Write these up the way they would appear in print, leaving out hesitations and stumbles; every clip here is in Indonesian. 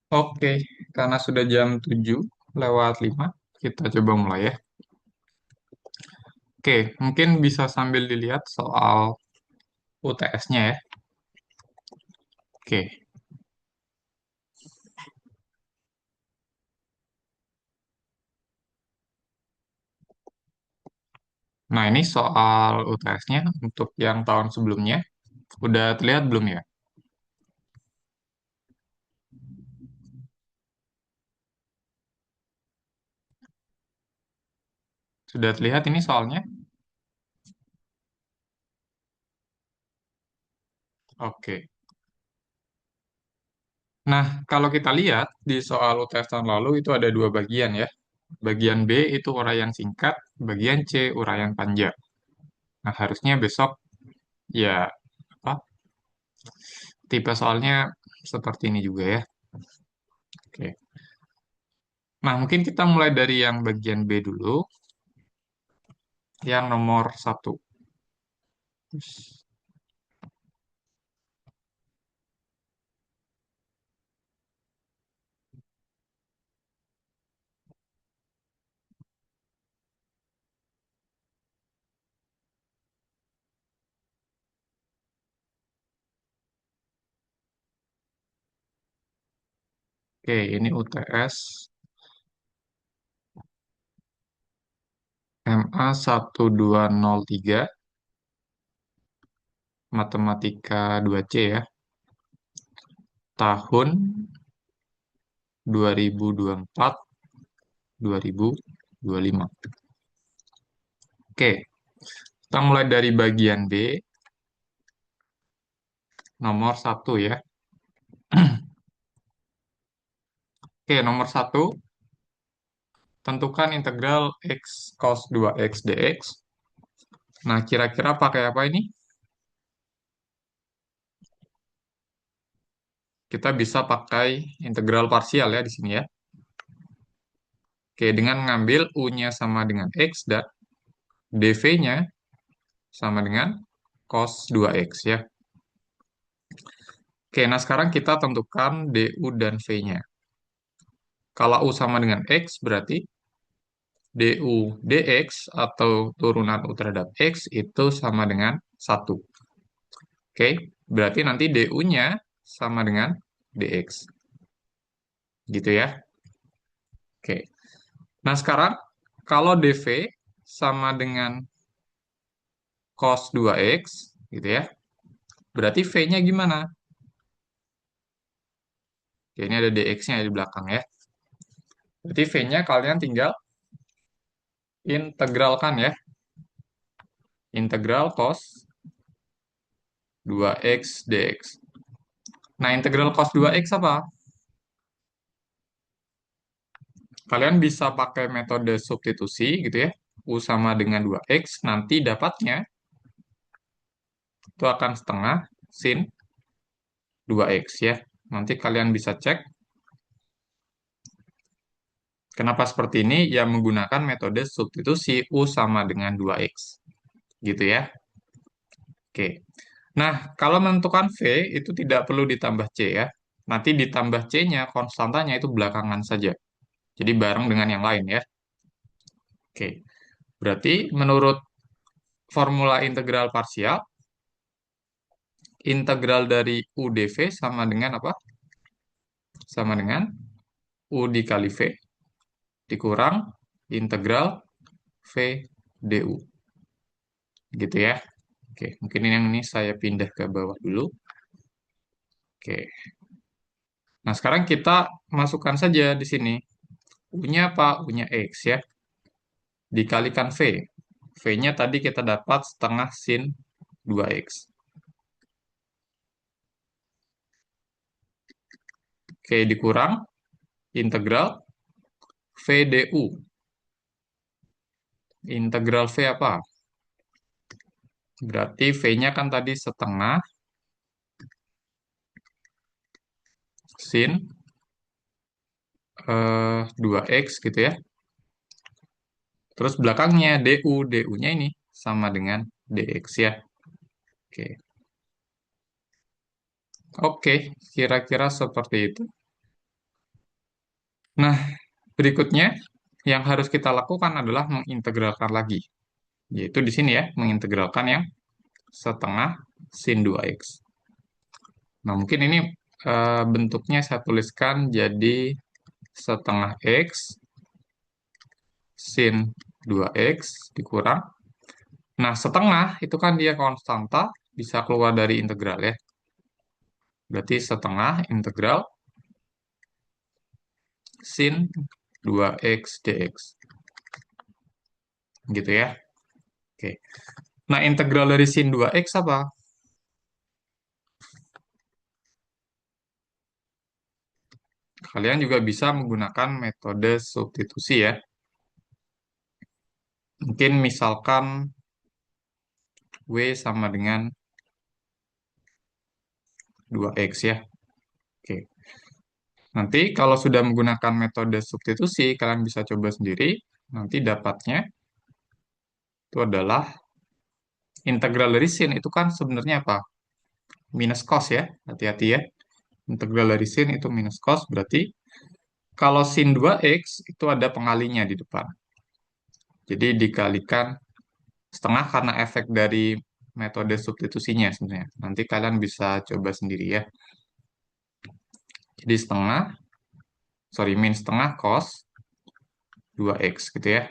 Oke, karena sudah jam 7 lewat 5, kita coba mulai ya. Oke, mungkin bisa sambil dilihat soal UTS-nya ya. Oke, nah ini soal UTS-nya untuk yang tahun sebelumnya. Udah terlihat belum ya? Sudah terlihat ini soalnya? Oke. Nah, kalau kita lihat di soal UTS tahun lalu itu ada dua bagian ya. Bagian B itu uraian singkat, bagian C uraian panjang. Nah, harusnya besok ya apa? Tipe soalnya seperti ini juga ya. Oke. Nah, mungkin kita mulai dari yang bagian B dulu, yang nomor 1. Oke, ini UTS MA1203 Matematika 2C ya, tahun 2024-2025. Oke, kita mulai dari bagian B, nomor 1 ya. Oke, nomor 1, tentukan integral x cos 2x dx. Nah, kira-kira pakai apa ini? Kita bisa pakai integral parsial ya di sini ya. Oke, dengan mengambil U-nya sama dengan X dan dV-nya sama dengan cos 2X ya. Oke, nah sekarang kita tentukan DU dan V-nya. Kalau U sama dengan X, berarti DU dx atau turunan U terhadap X itu sama dengan 1. Oke, berarti nanti DU-nya sama dengan dx. Gitu ya. Oke, nah sekarang kalau DV sama dengan cos 2X, gitu ya. Berarti V-nya gimana? Oke, ini ada dx-nya di belakang ya. Berarti V-nya kalian tinggal integralkan ya. Integral cos 2x dx. Nah, integral cos 2x apa? Kalian bisa pakai metode substitusi gitu ya. U sama dengan 2x, nanti dapatnya itu akan setengah sin 2x ya. Nanti kalian bisa cek kenapa seperti ini, ya menggunakan metode substitusi U sama dengan 2x. Gitu ya. Oke. Nah, kalau menentukan V itu tidak perlu ditambah C ya. Nanti ditambah C-nya, konstantanya itu belakangan saja. Jadi bareng dengan yang lain ya. Oke. Berarti menurut formula integral parsial, integral dari U dV sama dengan apa? Sama dengan U dikali V dikurang integral V du. Gitu ya. Oke, mungkin yang ini saya pindah ke bawah dulu. Oke. Nah, sekarang kita masukkan saja di sini. U-nya apa? U-nya X ya. Dikalikan V. V-nya tadi kita dapat setengah sin 2X. Oke, dikurang integral V du. Integral V apa? Berarti V-nya kan tadi setengah sin 2X gitu ya. Terus belakangnya du, du-nya ini sama dengan dx ya. Oke, oke, kira-kira seperti itu. Nah, berikutnya yang harus kita lakukan adalah mengintegralkan lagi. Yaitu di sini ya, mengintegralkan yang setengah sin 2x. Nah, mungkin ini bentuknya saya tuliskan jadi setengah x sin 2x dikurang. Nah, setengah itu kan dia konstanta, bisa keluar dari integral ya. Berarti setengah integral sin 2x dx. Gitu ya. Oke. Nah, integral dari sin 2x apa? Kalian juga bisa menggunakan metode substitusi ya. Mungkin misalkan W sama dengan 2x ya. Oke. Nanti kalau sudah menggunakan metode substitusi, kalian bisa coba sendiri. Nanti dapatnya itu adalah integral dari sin itu kan sebenarnya apa? Minus cos ya. Hati-hati ya. Integral dari sin itu minus cos, berarti kalau sin 2x itu ada pengalinya di depan. Jadi dikalikan setengah karena efek dari metode substitusinya sebenarnya. Nanti kalian bisa coba sendiri ya. Jadi setengah, sorry, min setengah cos 2x gitu ya.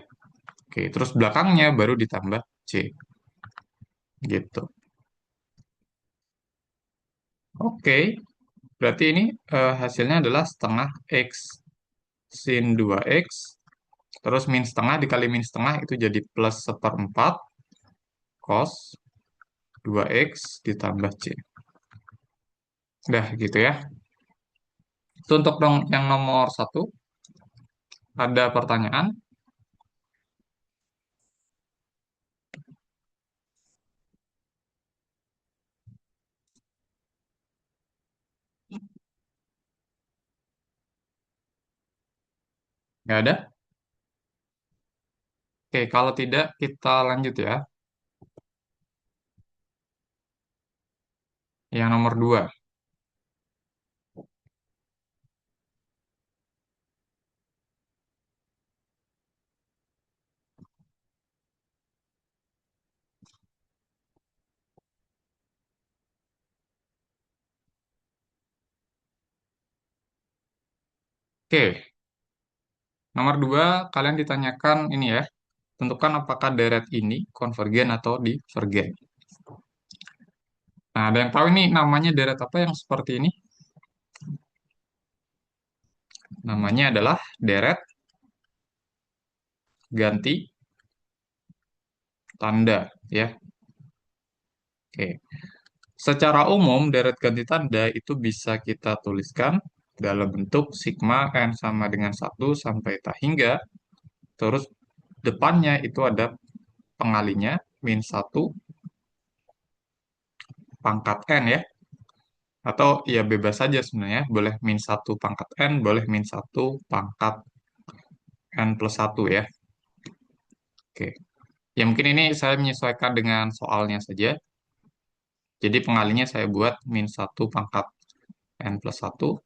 Oke, terus belakangnya baru ditambah C. Gitu. Oke, berarti ini hasilnya adalah setengah X sin 2X, terus min setengah dikali min setengah itu jadi plus seperempat cos 2X ditambah C. Udah gitu ya. Itu untuk yang nomor satu, ada pertanyaan? Nggak ada? Oke, kalau tidak kita lanjut ya. Yang nomor dua. Oke, nomor dua kalian ditanyakan ini ya. Tentukan apakah deret ini konvergen atau divergen. Nah, ada yang tahu ini namanya deret apa yang seperti ini? Namanya adalah deret ganti tanda ya. Oke. Secara umum deret ganti tanda itu bisa kita tuliskan dalam bentuk sigma n sama dengan 1 sampai tak hingga, terus depannya itu ada pengalinya min 1 pangkat n ya. Atau ya bebas saja sebenarnya, boleh min 1 pangkat n, boleh min 1 pangkat n+1 ya. Oke. Ya mungkin ini saya menyesuaikan dengan soalnya saja. Jadi pengalinya saya buat min 1 pangkat n+1.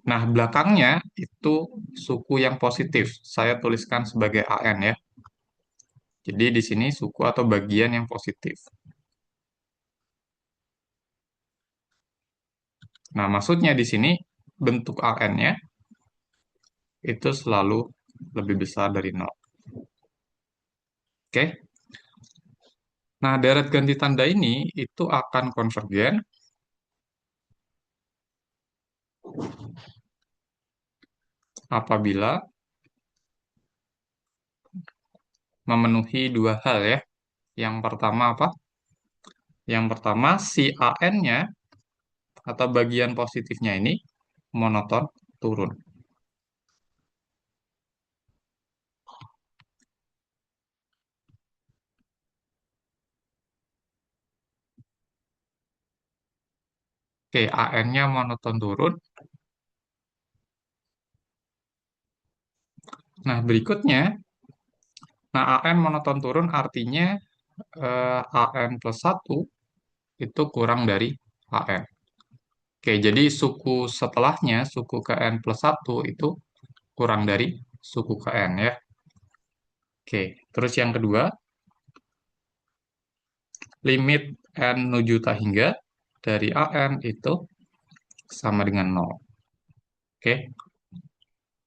Nah, belakangnya itu suku yang positif. Saya tuliskan sebagai AN ya. Jadi di sini suku atau bagian yang positif. Nah, maksudnya di sini bentuk AN-nya itu selalu lebih besar dari 0. Oke. Nah, deret ganti tanda ini itu akan konvergen apabila memenuhi dua hal ya. Yang pertama apa? Yang pertama si AN-nya atau bagian positifnya ini monoton turun. Oke, AN-nya monoton turun. Nah, berikutnya, nah AN monoton turun artinya AN+1 itu kurang dari AN. Oke, jadi suku setelahnya, suku ke N+1 itu kurang dari suku ke N ya. Oke, terus yang kedua, limit N menuju tak hingga dari AN itu sama dengan 0. Oke,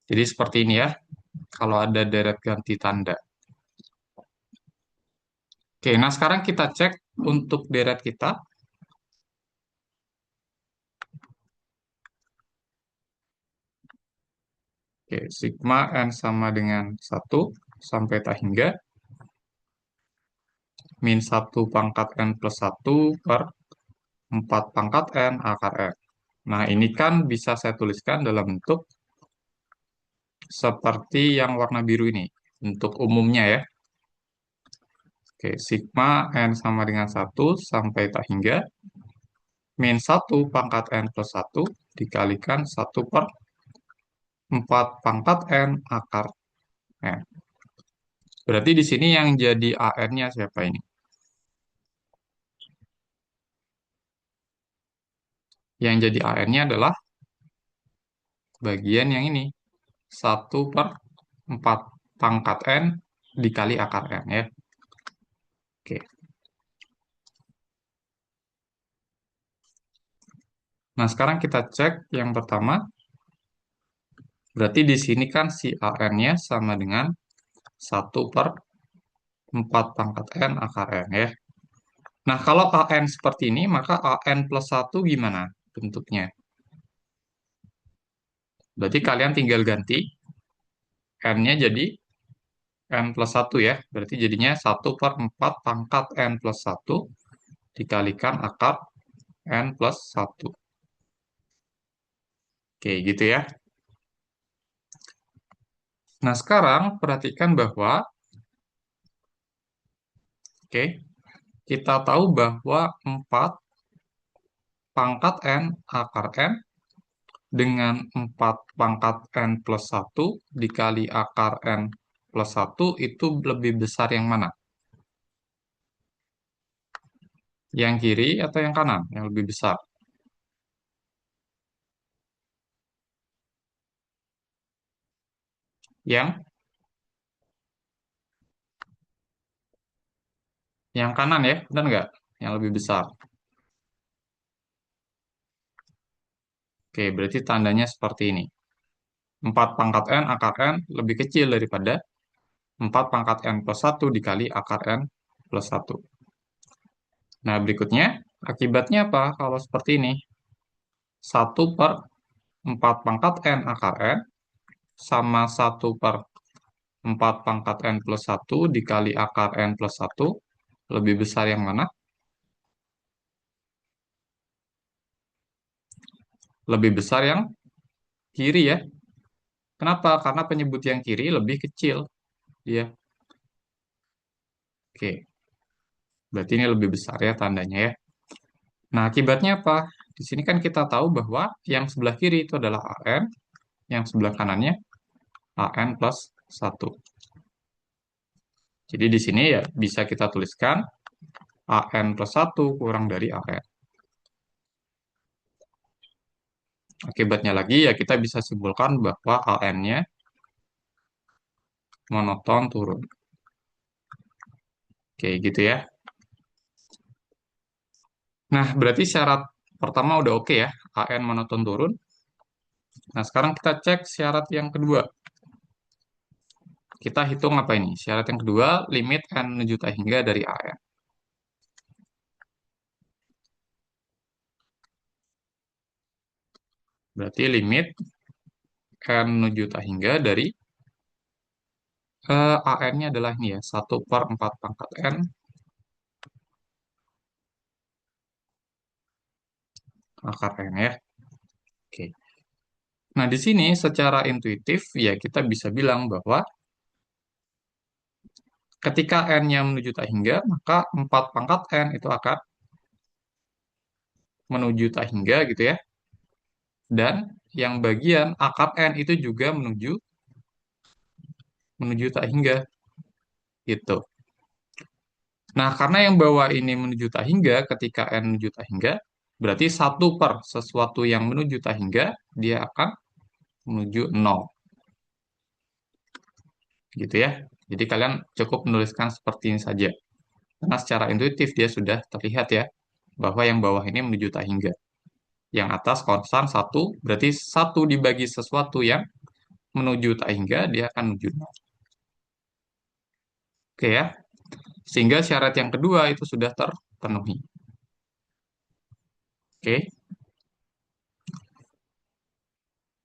jadi seperti ini ya, kalau ada deret ganti tanda. Oke, nah sekarang kita cek untuk deret kita. Oke, sigma N sama dengan 1 sampai tak hingga min 1 pangkat N plus 1 per 4 pangkat N akar N. Nah, ini kan bisa saya tuliskan dalam bentuk seperti yang warna biru ini, untuk umumnya ya. Oke, sigma N sama dengan 1 sampai tak hingga min 1 pangkat N plus 1 dikalikan 1 per 4 pangkat N akar N. Berarti di sini yang jadi AN-nya siapa ini? Yang jadi AN-nya adalah bagian yang ini. 1 per 4 pangkat N dikali akar N ya. Oke. Nah, sekarang kita cek yang pertama. Berarti di sini kan si AN-nya sama dengan 1 per 4 pangkat N akar N ya. Nah, kalau AN seperti ini, maka AN plus 1 gimana bentuknya? Berarti kalian tinggal ganti N-nya jadi N plus 1 ya. Berarti jadinya 1 per 4 pangkat N plus 1 dikalikan akar N plus 1. Oke, gitu ya. Nah, sekarang perhatikan bahwa, oke, kita tahu bahwa 4 pangkat N akar N dengan 4 pangkat N plus 1 dikali akar N plus 1 itu lebih besar yang mana? Yang kiri atau yang kanan yang lebih besar? Yang kanan ya, benar nggak? Yang lebih besar. Oke, berarti tandanya seperti ini. 4 pangkat N akar N lebih kecil daripada 4 pangkat N plus 1 dikali akar N plus 1. Nah, berikutnya, akibatnya apa kalau seperti ini? 1 per 4 pangkat N akar N sama 1 per 4 pangkat N plus 1 dikali akar N plus 1 lebih besar yang mana? Lebih besar yang kiri ya. Kenapa? Karena penyebut yang kiri lebih kecil. Ya, oke. Berarti ini lebih besar ya tandanya ya. Nah, akibatnya apa? Di sini kan kita tahu bahwa yang sebelah kiri itu adalah AN, yang sebelah kanannya AN plus 1. Jadi di sini ya bisa kita tuliskan AN plus 1 kurang dari AN. Akibatnya lagi ya kita bisa simpulkan bahwa AN-nya monoton turun. Oke, gitu ya. Nah, berarti syarat pertama udah oke ya, AN monoton turun. Nah, sekarang kita cek syarat yang kedua. Kita hitung apa ini? Syarat yang kedua, limit N menuju tak hingga dari AN. Berarti limit N menuju tak hingga dari AN-nya adalah ini ya, 1 per 4 pangkat N akar N ya. Oke. Nah, di sini secara intuitif ya kita bisa bilang bahwa ketika N-nya menuju tak hingga, maka 4 pangkat N itu akan menuju tak hingga gitu ya. Dan yang bagian akar N itu juga menuju tak hingga gitu. Nah, karena yang bawah ini menuju tak hingga, ketika N menuju tak hingga, berarti 1 per sesuatu yang menuju tak hingga, dia akan menuju 0. gitu ya. Jadi kalian cukup menuliskan seperti ini saja. Karena secara intuitif dia sudah terlihat ya, bahwa yang bawah ini menuju tak hingga. Yang atas konstan satu, berarti satu dibagi sesuatu yang menuju tak hingga, dia akan menuju nol. Oke ya, sehingga syarat yang kedua itu sudah terpenuhi. Oke,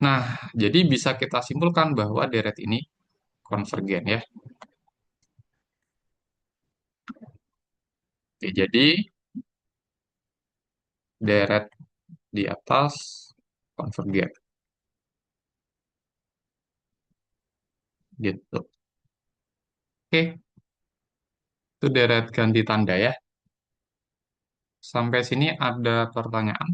nah jadi bisa kita simpulkan bahwa deret ini konvergen ya. Oke, jadi deret di atas konvergen gitu. Oke, itu deret ganti tanda ya. Sampai sini ada pertanyaan.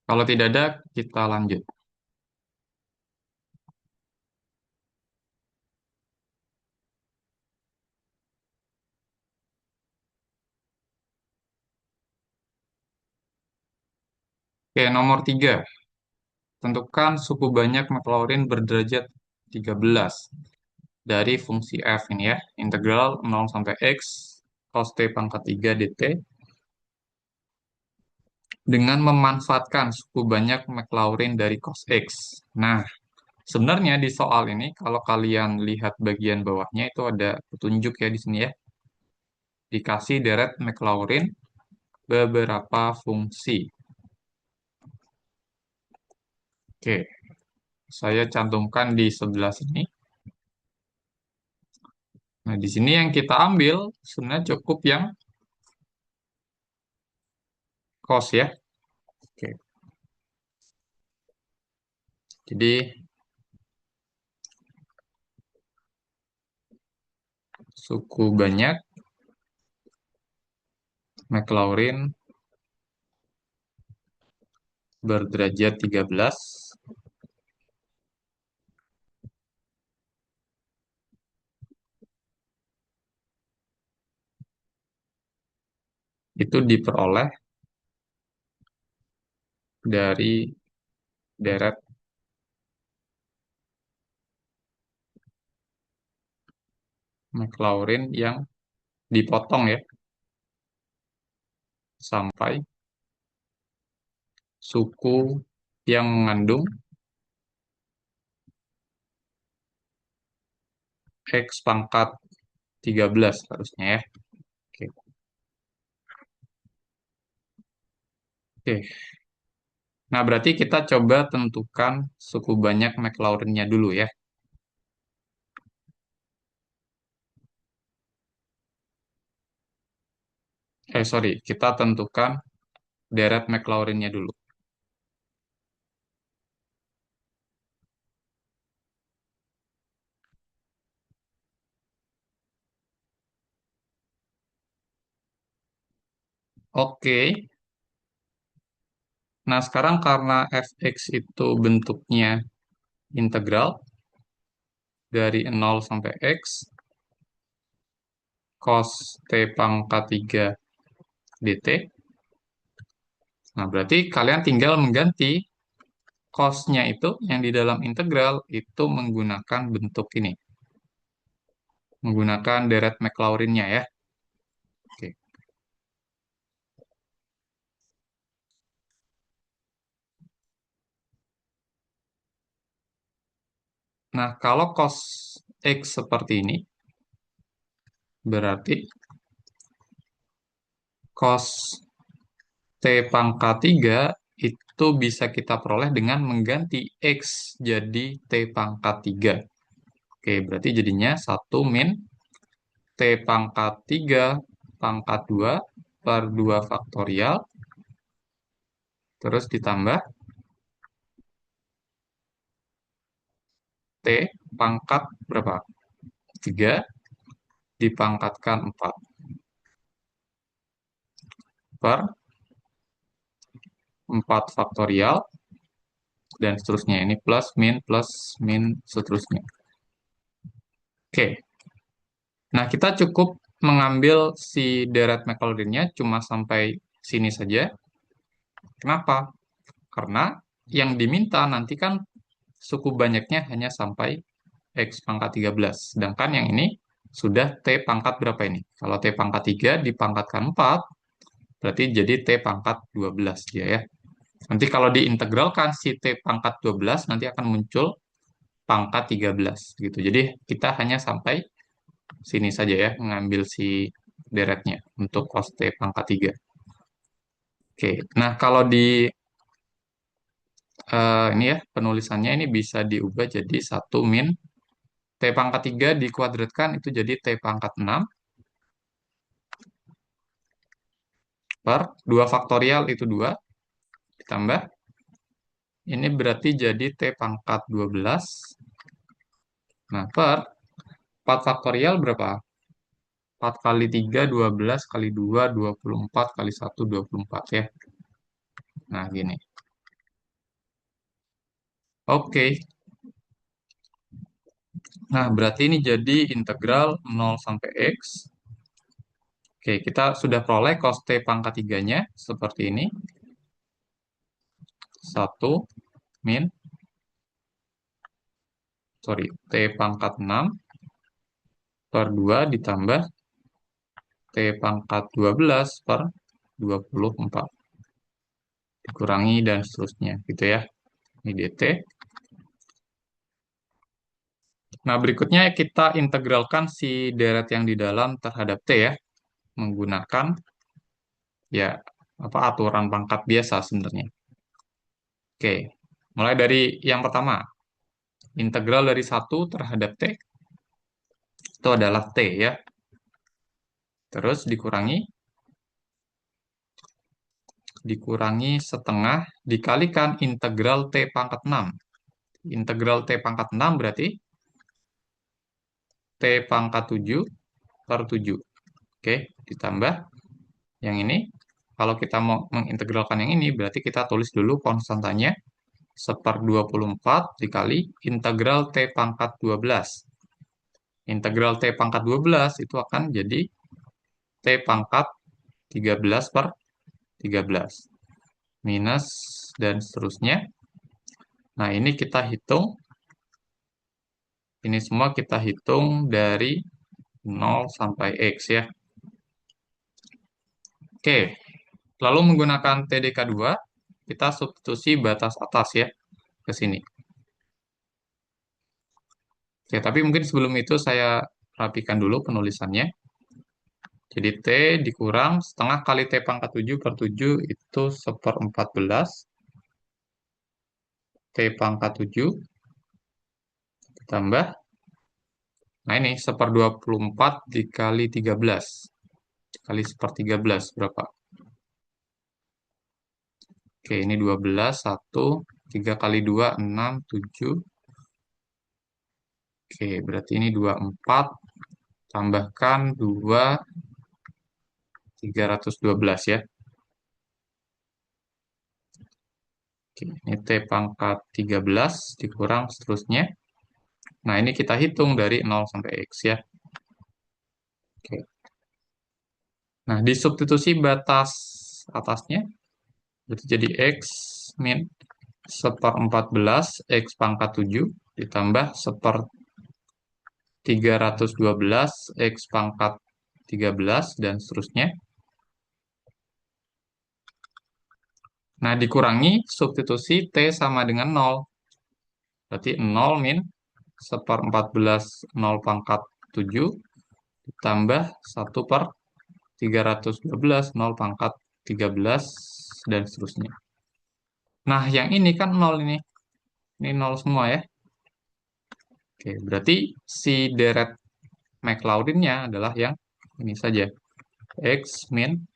Kalau tidak ada, kita lanjut. Oke, nomor 3. Tentukan suku banyak McLaurin berderajat 13 dari fungsi f ini ya. Integral 0 sampai x cos t pangkat 3 dt dengan memanfaatkan suku banyak McLaurin dari cos x. Nah, sebenarnya di soal ini kalau kalian lihat bagian bawahnya itu ada petunjuk ya di sini ya. Dikasih deret McLaurin beberapa fungsi. Oke, saya cantumkan di sebelah sini. Nah, di sini yang kita ambil sebenarnya cukup yang cos ya. Oke, jadi suku banyak McLaurin berderajat 13 itu diperoleh dari deret McLaurin yang dipotong ya sampai suku yang mengandung X pangkat 13 harusnya ya. Oke. Oke. Nah, berarti kita coba tentukan suku banyak McLaurin-nya dulu ya. Sorry, kita tentukan deret McLaurin-nya dulu. Oke. Nah, sekarang karena fx itu bentuknya integral dari 0 sampai x cos t pangkat 3 dt. Nah, berarti kalian tinggal mengganti cos-nya itu yang di dalam integral itu menggunakan bentuk ini. Menggunakan deret McLaurin-nya ya. Oke. Nah, kalau cos X seperti ini, berarti cos T pangkat 3 itu bisa kita peroleh dengan mengganti X jadi T pangkat 3. Oke, berarti jadinya 1 min T pangkat 3 pangkat 2 per 2 faktorial, terus ditambah T pangkat berapa? 3 dipangkatkan 4 per 4 faktorial, dan seterusnya. Ini plus, min, seterusnya. Oke. Nah, kita cukup mengambil si deret Maclaurin-nya cuma sampai sini saja. Kenapa? Karena yang diminta nanti kan suku banyaknya hanya sampai X pangkat 13. Sedangkan yang ini sudah T pangkat berapa ini? Kalau T pangkat 3 dipangkatkan 4, berarti jadi T pangkat 12 dia ya. Nanti kalau diintegralkan si T pangkat 12, nanti akan muncul pangkat 13 gitu. Jadi kita hanya sampai sini saja ya, mengambil si deretnya untuk cos T pangkat 3. Oke, nah kalau di ini ya, penulisannya ini bisa diubah jadi 1 min T pangkat 3 dikuadratkan itu jadi T pangkat 6 per 2 faktorial itu 2 ditambah. Ini berarti jadi T pangkat 12. Nah, per 4 faktorial berapa? 4 kali 3, 12 kali 2, 24 kali 1, 24 ya. Nah, gini. Oke. Nah, berarti ini jadi integral 0 sampai X. Oke, kita sudah peroleh cos T pangkat 3-nya seperti ini. 1 min, T pangkat 6 per 2 ditambah T pangkat 12 per 24. Dikurangi dan seterusnya, gitu ya. Ini dt. Nah, berikutnya kita integralkan si deret yang di dalam terhadap T ya, menggunakan ya apa aturan pangkat biasa sebenarnya. Oke, mulai dari yang pertama. Integral dari 1 terhadap T itu adalah T ya. Terus dikurangi setengah dikalikan integral T pangkat 6. Integral T pangkat 6 berarti T pangkat 7 per 7. Oke, ditambah yang ini. Kalau kita mau mengintegralkan yang ini, berarti kita tulis dulu konstantanya. 1/24 dikali integral T pangkat 12. Integral T pangkat 12 itu akan jadi T pangkat 13 per 13. Minus dan seterusnya. Nah, ini kita hitung. Ini semua kita hitung dari 0 sampai X ya. Oke, lalu menggunakan TDK2, kita substitusi batas atas ya, ke sini. Oke, tapi mungkin sebelum itu saya rapikan dulu penulisannya. Jadi T dikurang setengah kali T pangkat 7 per 7 itu 1/14. T pangkat 7 ditambah. Nah ini 1/24 dikali 13. Kali 1/13 berapa? Oke, ini 12, 1, 3 kali 2, 6, 7. Oke, berarti ini 24, tambahkan 2, 312 ya. Oke, ini T pangkat 13 dikurang seterusnya. Nah, ini kita hitung dari 0 sampai X ya. Oke. Nah, disubstitusi batas atasnya, berarti jadi X min 1/14 X pangkat 7 ditambah 1/312 X pangkat 13 dan seterusnya. Nah, dikurangi substitusi T sama dengan 0. Berarti 0 min 1/14 0 pangkat 7 ditambah 1/312 0 pangkat 13 dan seterusnya. Nah, yang ini kan 0 ini. Ini 0 semua ya. Oke, berarti si deret Maclaurin-nya adalah yang ini saja. X min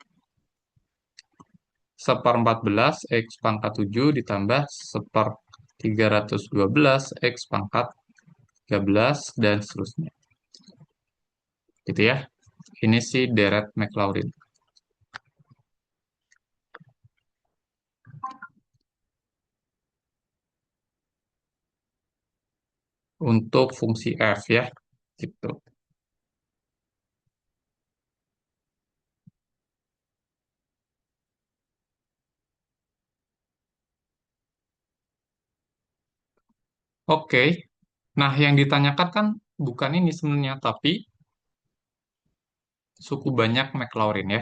1/14 X pangkat 7 ditambah 1/312 X pangkat 13 dan seterusnya. Gitu ya. Ini si deret Maclaurin. untuk fungsi f ya. Gitu. Oke. Nah, yang ditanyakan kan bukan ini sebenarnya, tapi suku banyak Maclaurin ya.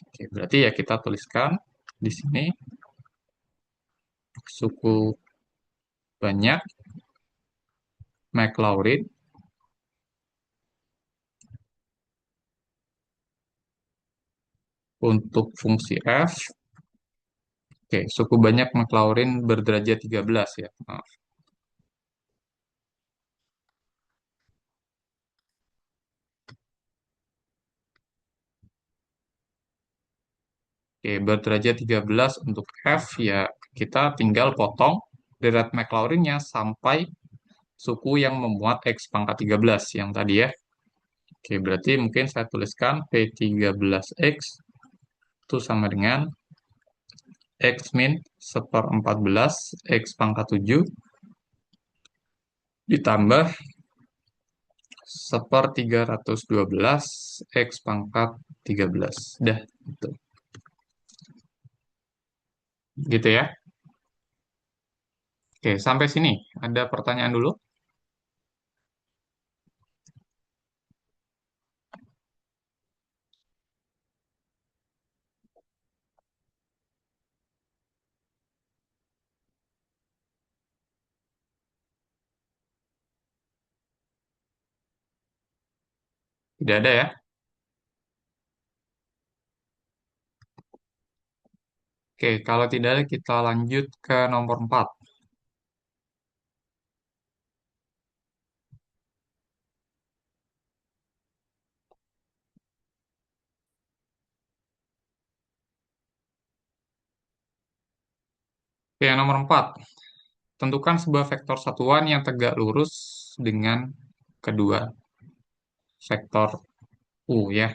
Oke, berarti ya kita tuliskan di sini suku banyak Maclaurin untuk fungsi f. Oke, suku banyak Maclaurin berderajat 13 ya. Maaf. Oke, berderajat 13 untuk f ya kita tinggal potong derat Maclaurinnya sampai suku yang memuat X pangkat 13 yang tadi ya. Oke, berarti mungkin saya tuliskan P13X itu sama dengan X min seperempat belas X pangkat 7 ditambah seper 312 X pangkat 13. Dah, gitu. Gitu ya. Oke, sampai sini. Ada pertanyaan dulu? Tidak ada ya? Oke, kalau tidak ada kita lanjut ke nomor 4. Oke, yang nomor 4. Tentukan sebuah vektor satuan yang tegak lurus dengan kedua vektor U ya.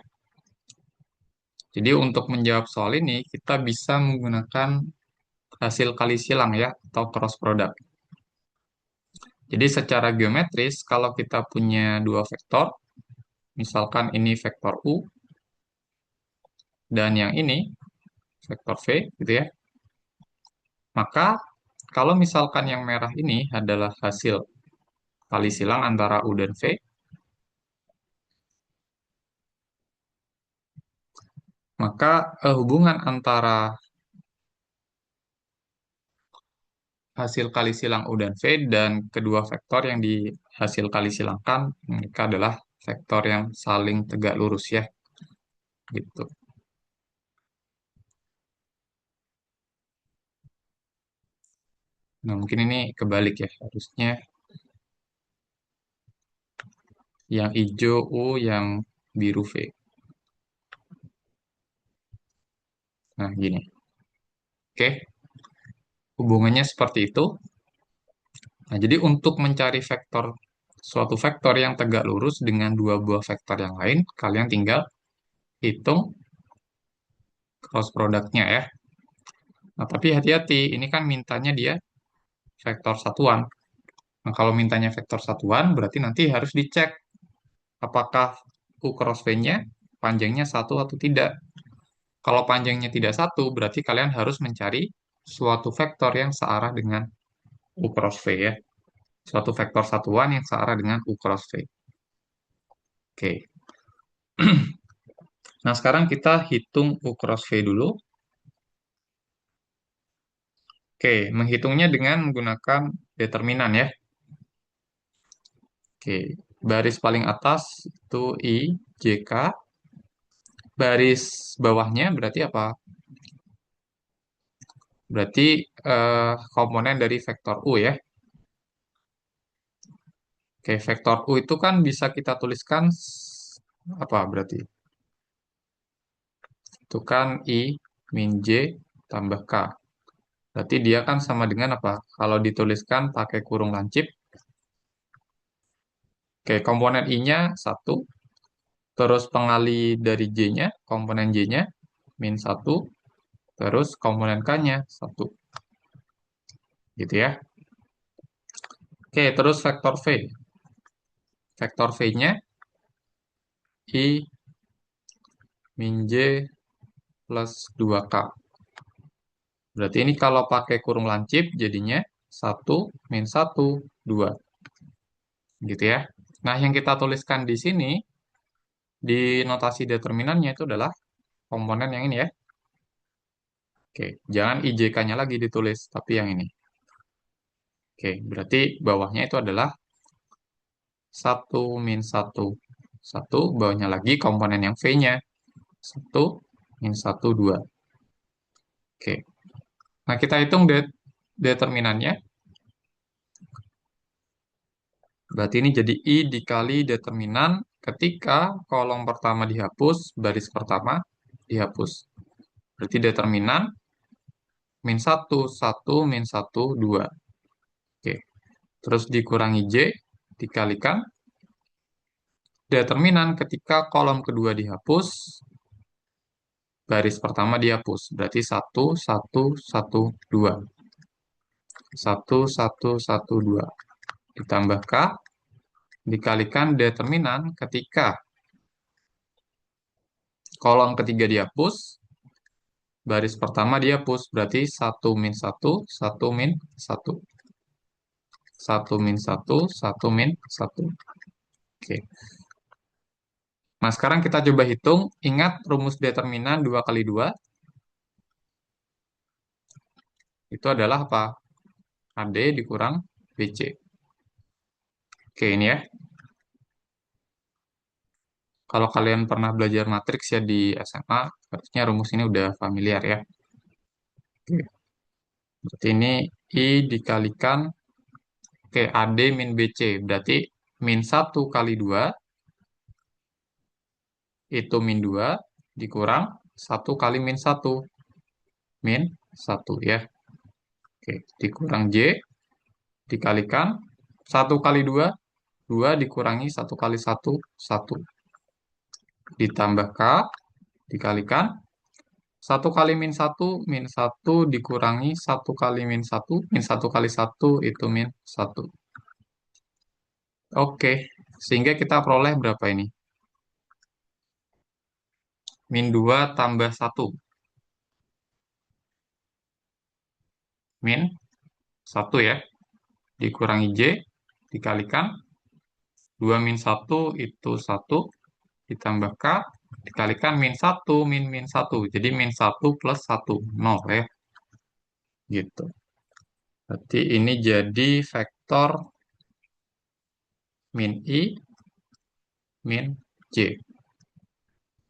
Jadi untuk menjawab soal ini, kita bisa menggunakan hasil kali silang ya, atau cross product. Jadi secara geometris, kalau kita punya dua vektor, misalkan ini vektor U, dan yang ini vektor V, gitu ya, maka kalau misalkan yang merah ini adalah hasil kali silang antara U dan V, maka hubungan antara hasil kali silang U dan V dan kedua vektor yang dihasil kali silangkan, mereka adalah vektor yang saling tegak lurus ya, gitu. Nah, mungkin ini kebalik ya, harusnya yang hijau U, yang biru V. Nah, gini. Oke, hubungannya seperti itu. Nah, jadi untuk mencari vektor suatu vektor yang tegak lurus dengan dua buah vektor yang lain, kalian tinggal hitung cross produknya ya. Nah, tapi hati-hati, ini kan mintanya dia vektor satuan. Nah, kalau mintanya vektor satuan, berarti nanti harus dicek apakah U cross V-nya panjangnya satu atau tidak. Kalau panjangnya tidak satu, berarti kalian harus mencari suatu vektor yang searah dengan U cross V ya. Suatu vektor satuan yang searah dengan U cross V. Oke. Nah, sekarang kita hitung U cross V dulu. Oke, menghitungnya dengan menggunakan determinan ya. Oke, baris paling atas itu I, J, K. Baris bawahnya berarti apa? Berarti komponen dari vektor U ya. Oke, vektor U itu kan bisa kita tuliskan apa berarti? Itu kan I min J tambah K. Berarti dia kan sama dengan apa? Kalau dituliskan pakai kurung lancip. Oke, komponen I-nya 1. Terus pengali dari J-nya, komponen J-nya, min 1. Terus komponen K-nya 1. Gitu ya. Oke, terus vektor V. Vektor V-nya I min J plus 2K. Berarti ini kalau pakai kurung lancip jadinya 1 min 1 2. Gitu ya. Nah, yang kita tuliskan di sini, di notasi determinannya itu adalah komponen yang ini ya. Oke, jangan IJK-nya lagi ditulis, tapi yang ini. Oke, berarti bawahnya itu adalah 1 min 1 1, bawahnya lagi komponen yang V-nya. 1 min 1 2. Oke, nah kita hitung determinannya. Berarti ini jadi I dikali determinan ketika kolom pertama dihapus, baris pertama dihapus. Berarti determinan min 1 1 min 1 2. Oke. Terus dikurangi J, dikalikan determinan ketika kolom kedua dihapus, baris pertama dihapus. Berarti 1 1 1 2. 1 1 1 2. Ditambah K, dikalikan determinan ketika kolom ketiga dihapus, baris pertama dihapus. Berarti 1 min 1 1 min 1. 1 min 1 1 min 1. Oke. Nah, sekarang kita coba hitung. Ingat rumus determinan 2 kali 2. Itu adalah apa? AD dikurang BC. Oke, ini ya. Kalau kalian pernah belajar matriks ya di SMA, harusnya rumus ini udah familiar ya. Oke. Berarti ini I dikalikan ke AD min BC. Berarti min 1 kali 2 itu min 2 dikurang 1 kali min 1. Min 1 ya. Oke, dikurang J dikalikan 1 kali 2, 2 dikurangi 1 kali 1, 1. Ditambah K dikalikan 1 kali min 1 dikurangi 1 kali min 1 kali 1 itu min 1. Oke, sehingga kita peroleh berapa ini? Min 2 tambah 1. Min 1 ya. Dikurangi J, dikalikan 2 min 1 itu 1, ditambah K, dikalikan min 1, min 1. Jadi min 1 plus 1, 0 ya. Gitu. Berarti ini jadi vektor min I, min J.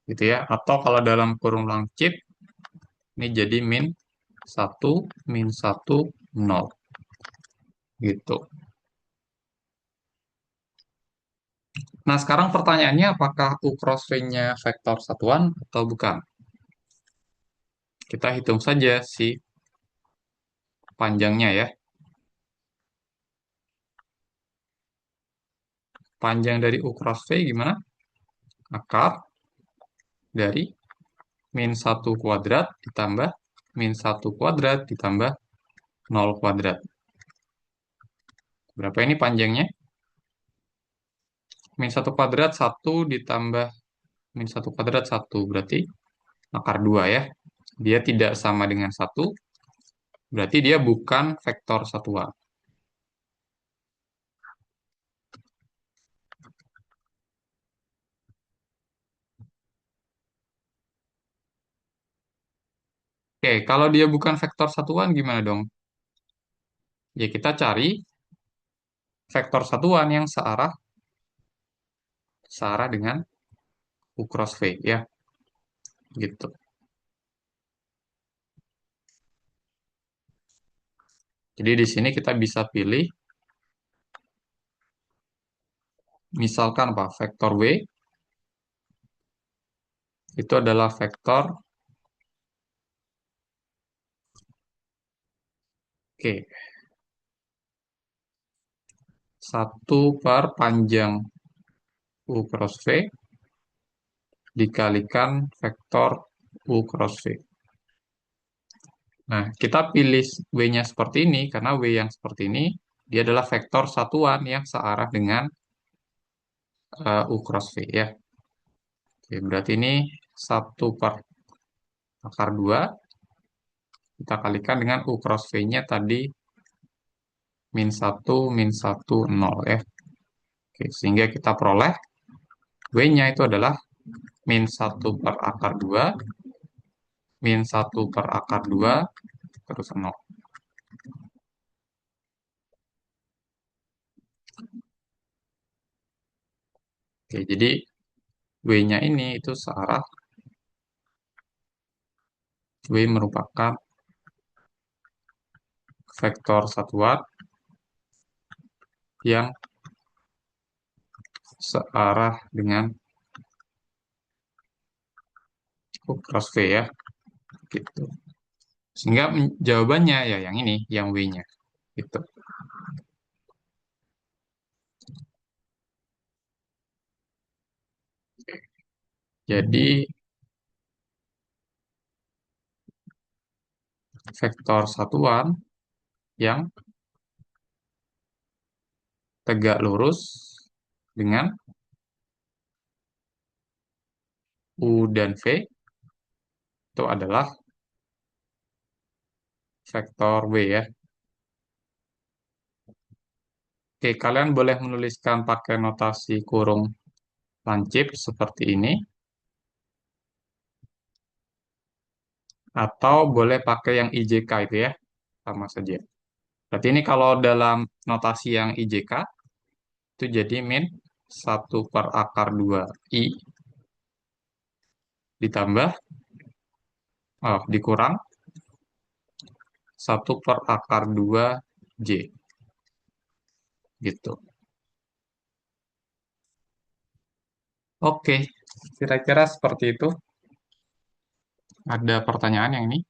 Gitu ya. Atau kalau dalam kurung lancip, ini jadi min 1, min 1, 0. Gitu. Nah, sekarang pertanyaannya apakah U cross V-nya vektor satuan atau bukan? Kita hitung saja si panjangnya ya. Panjang dari U cross V gimana? Akar dari min 1 kuadrat ditambah min 1 kuadrat ditambah 0 kuadrat. Berapa ini panjangnya? Min 1 kuadrat 1 ditambah min 1 kuadrat 1. Berarti akar 2 ya. Dia tidak sama dengan 1. Berarti dia bukan vektor satuan. Oke, kalau dia bukan vektor satuan gimana dong? Ya kita cari vektor satuan yang searah dengan U cross V ya. Gitu. Jadi di sini kita bisa pilih misalkan apa? Vektor W itu adalah vektor Oke, 1 per panjang U cross V dikalikan vektor U cross V. Nah, kita pilih W-nya seperti ini, karena W yang seperti ini Dia adalah vektor satuan yang searah dengan U cross V ya. Oke, berarti ini 1/(2). Kita kalikan dengan U cross V-nya tadi -1, -1, 0 ya. Oke, sehingga kita peroleh W-nya itu adalah -1/(2), -1/(2), terus 0. Oke, jadi W-nya ini itu searah, W merupakan vektor satuan yang searah dengan U cross V ya, gitu. Sehingga jawabannya ya yang ini, yang W-nya. Gitu. Jadi vektor satuan yang tegak lurus dengan U dan V itu adalah vektor W ya. Oke, kalian boleh menuliskan pakai notasi kurung lancip seperti ini, atau boleh pakai yang IJK itu ya, sama saja. Berarti ini kalau dalam notasi yang IJK, itu jadi -1/(2) I ditambah, dikurang 1/(2) J. Gitu. Oke, kira-kira seperti itu. Ada pertanyaan yang ini?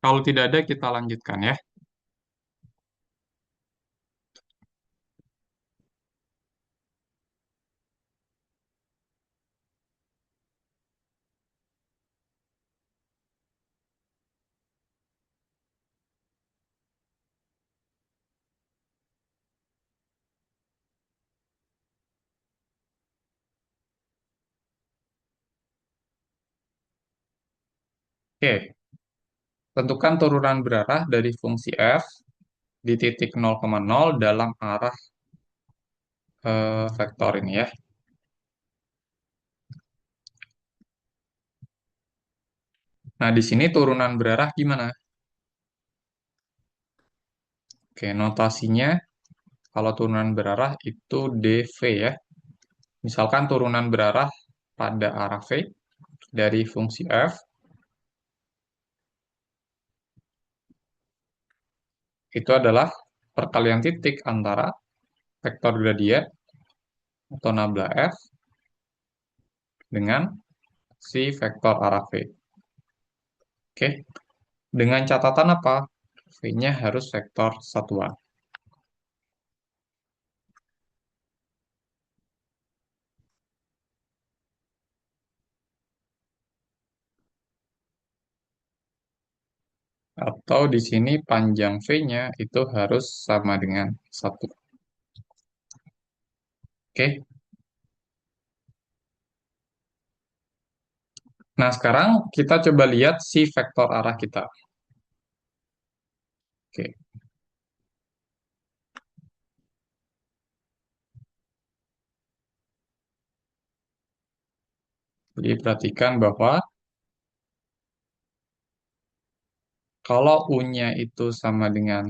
Kalau tidak ada, kita lanjutkan ya. Oke, tentukan turunan berarah dari fungsi f di titik 0,0 dalam arah vektor ini ya. Nah, di sini turunan berarah gimana? Oke, notasinya kalau turunan berarah itu dv ya. Misalkan turunan berarah pada arah v dari fungsi f itu adalah perkalian titik antara vektor gradient atau nabla f dengan si vektor arah v. Oke, dengan catatan apa? V-nya harus vektor satuan. Atau di sini panjang V-nya itu harus sama dengan 1. Oke. Nah, sekarang kita coba lihat si vektor arah kita. Oke. Jadi perhatikan bahwa kalau U-nya itu sama dengan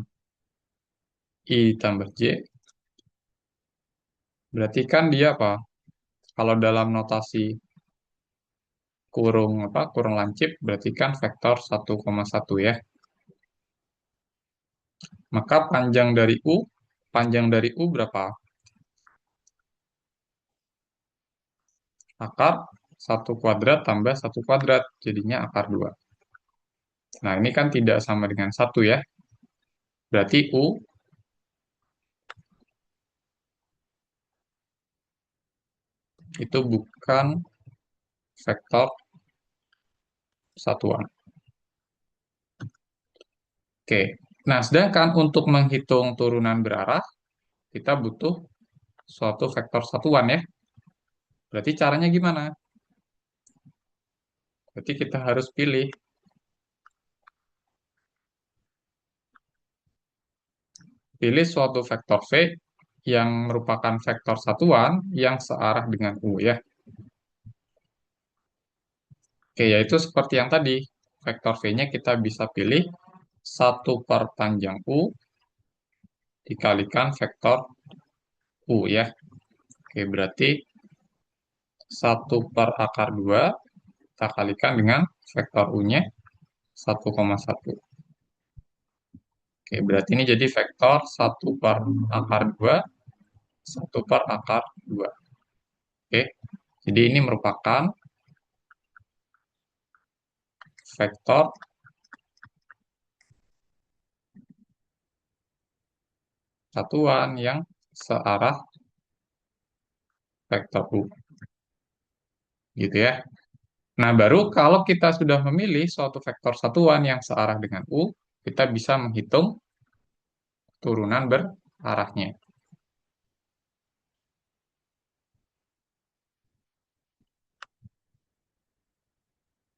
I tambah J, berarti kan dia apa? Kalau dalam notasi kurung kurung lancip, berarti kan vektor 1,1 ya. Maka panjang dari U berapa? Akar 1 kuadrat tambah 1 kuadrat, jadinya akar 2. Nah, ini kan tidak sama dengan 1 ya. Berarti U itu bukan vektor satuan. Oke. Nah, sedangkan untuk menghitung turunan berarah, kita butuh suatu vektor satuan ya. Berarti caranya gimana? Berarti kita harus pilih suatu vektor V yang merupakan vektor satuan yang searah dengan U ya. Oke, yaitu seperti yang tadi. Vektor V-nya kita bisa pilih 1/panjang U dikalikan vektor U ya. Oke, berarti 1/akar 2 kita kalikan dengan vektor U-nya 1,1. Oke, berarti ini jadi vektor 1/akar 2, 1/akar 2. Oke, jadi ini merupakan vektor satuan yang searah vektor U. Gitu ya. Nah, baru kalau kita sudah memilih suatu vektor satuan yang searah dengan U, kita bisa menghitung turunan berarahnya.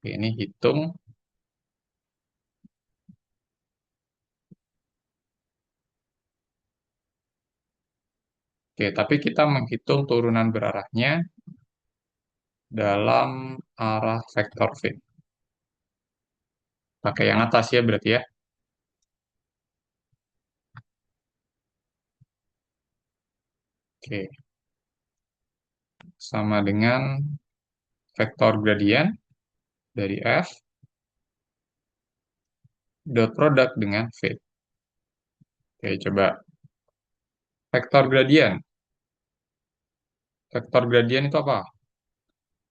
Oke, ini hitung. Oke, tapi kita menghitung turunan berarahnya dalam arah vektor V. Pakai yang atas ya berarti ya. Oke, sama dengan vektor gradien dari F dot produk dengan V. Oke, coba vektor gradien. Vektor gradien itu apa?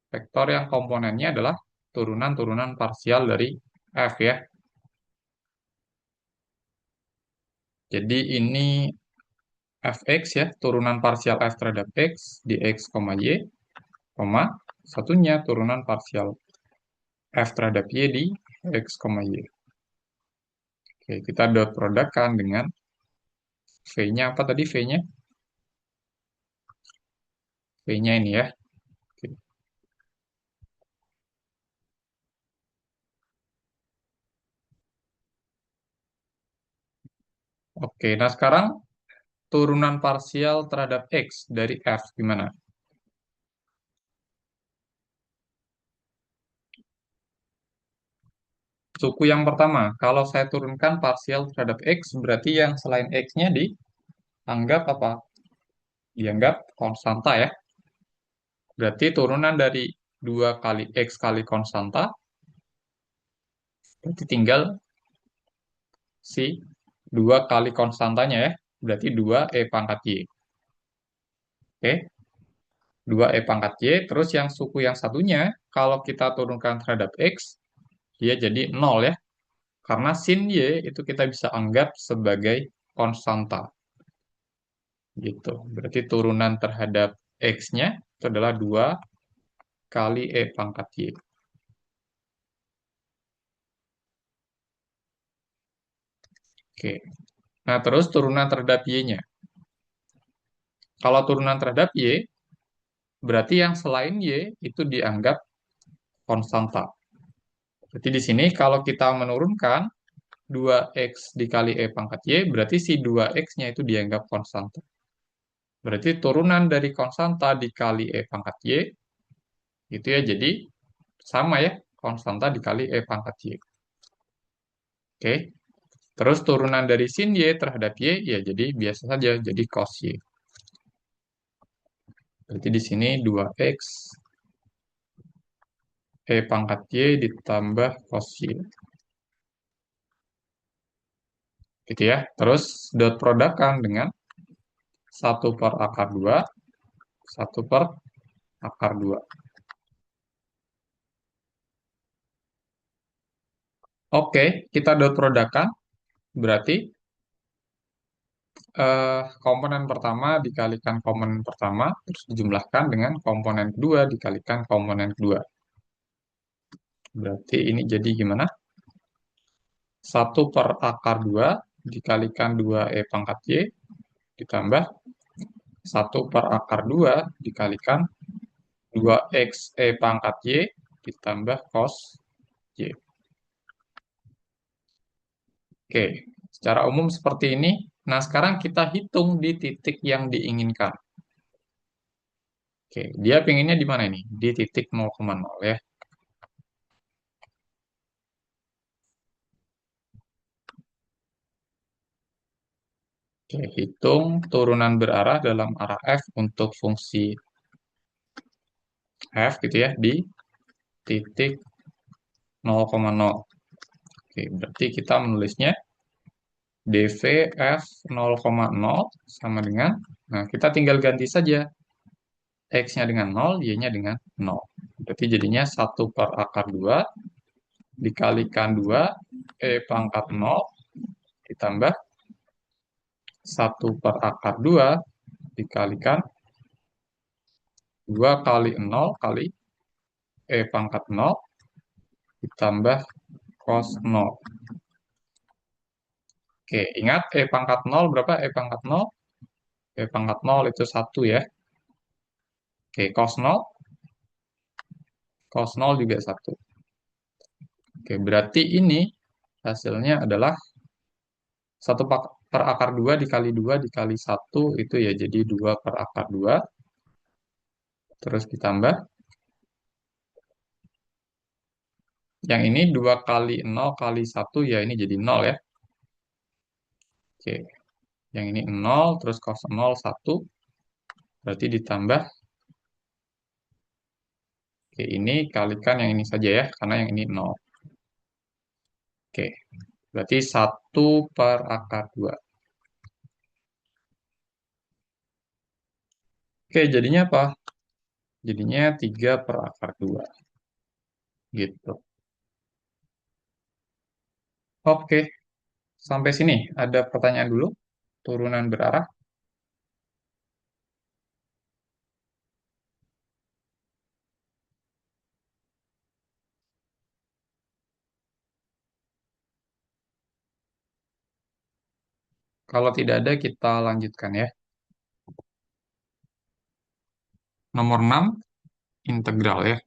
Vektor yang komponennya adalah turunan-turunan parsial dari F ya. Jadi ini fx ya, turunan parsial f terhadap x di x, y, satunya turunan parsial f terhadap y di x, y. Oke, kita dot produkkan dengan v-nya apa tadi v-nya? V-nya ini ya. Oke, Oke, nah sekarang turunan parsial terhadap x dari f gimana? Suku yang pertama, kalau saya turunkan parsial terhadap x, berarti yang selain x-nya dianggap apa? Dianggap konstanta ya. Berarti turunan dari 2 kali x kali konstanta, berarti tinggal si 2 kali konstantanya ya. Berarti 2 E pangkat Y. Oke, 2 E pangkat Y. Terus yang suku yang satunya, kalau kita turunkan terhadap x, dia jadi 0 ya. Karena sin Y itu kita bisa anggap sebagai konstanta. Gitu. Berarti turunan terhadap x-nya itu adalah 2 kali E pangkat Y. Oke. Nah, terus turunan terhadap Y-nya. Kalau turunan terhadap Y, berarti yang selain Y itu dianggap konstanta. Berarti di sini kalau kita menurunkan 2x dikali E pangkat Y, berarti si 2x-nya itu dianggap konstanta. Berarti turunan dari konstanta dikali E pangkat Y, itu ya jadi sama ya, konstanta dikali E pangkat Y. Oke, terus turunan dari sin Y terhadap Y, ya jadi biasa saja, jadi cos Y. Berarti di sini 2x E pangkat Y ditambah cos Y. Gitu ya. Terus dot produkkan dengan 1/akar 2, 1/akar 2. Oke, kita dot produkkan. Berarti komponen pertama dikalikan komponen pertama, terus dijumlahkan dengan komponen kedua dikalikan komponen kedua. Berarti ini jadi gimana? 1/akar 2 dikalikan 2E pangkat Y ditambah 1/akar 2 dikalikan 2X E pangkat Y ditambah cos Y. Oke, secara umum seperti ini. Nah, sekarang kita hitung di titik yang diinginkan. Oke, dia pinginnya di mana ini? Di titik 0,0 ya. Oke, hitung turunan berarah dalam arah F untuk fungsi F gitu ya di titik 0,0. Oke, berarti kita menulisnya dv F 0,0 sama dengan, nah kita tinggal ganti saja X-nya dengan 0, Y-nya dengan 0. Berarti jadinya 1/akar 2 dikalikan 2 E pangkat 0 ditambah 1/akar 2 dikalikan 2 kali 0 kali E pangkat 0 ditambah cos 0. Oke, ingat E pangkat 0 berapa? E pangkat 0? E pangkat 0 itu 1 ya. Oke, cos 0? Cos 0 juga 1. Oke, berarti ini hasilnya adalah 1/akar 2 dikali 2 dikali 1 itu ya jadi 2/akar 2. Terus ditambah yang ini 2 kali 0 kali 1 ya ini jadi 0 ya. Oke, yang ini 0 terus cos 0 1 berarti ditambah. Oke, ini kalikan yang ini saja ya karena yang ini 0. Oke, berarti 1/akar 2. Oke, jadinya apa? Jadinya 3/akar 2. Gitu. Oke, sampai sini ada pertanyaan dulu. Turunan berarah. Kalau tidak ada, kita lanjutkan ya. Nomor 6 integral ya.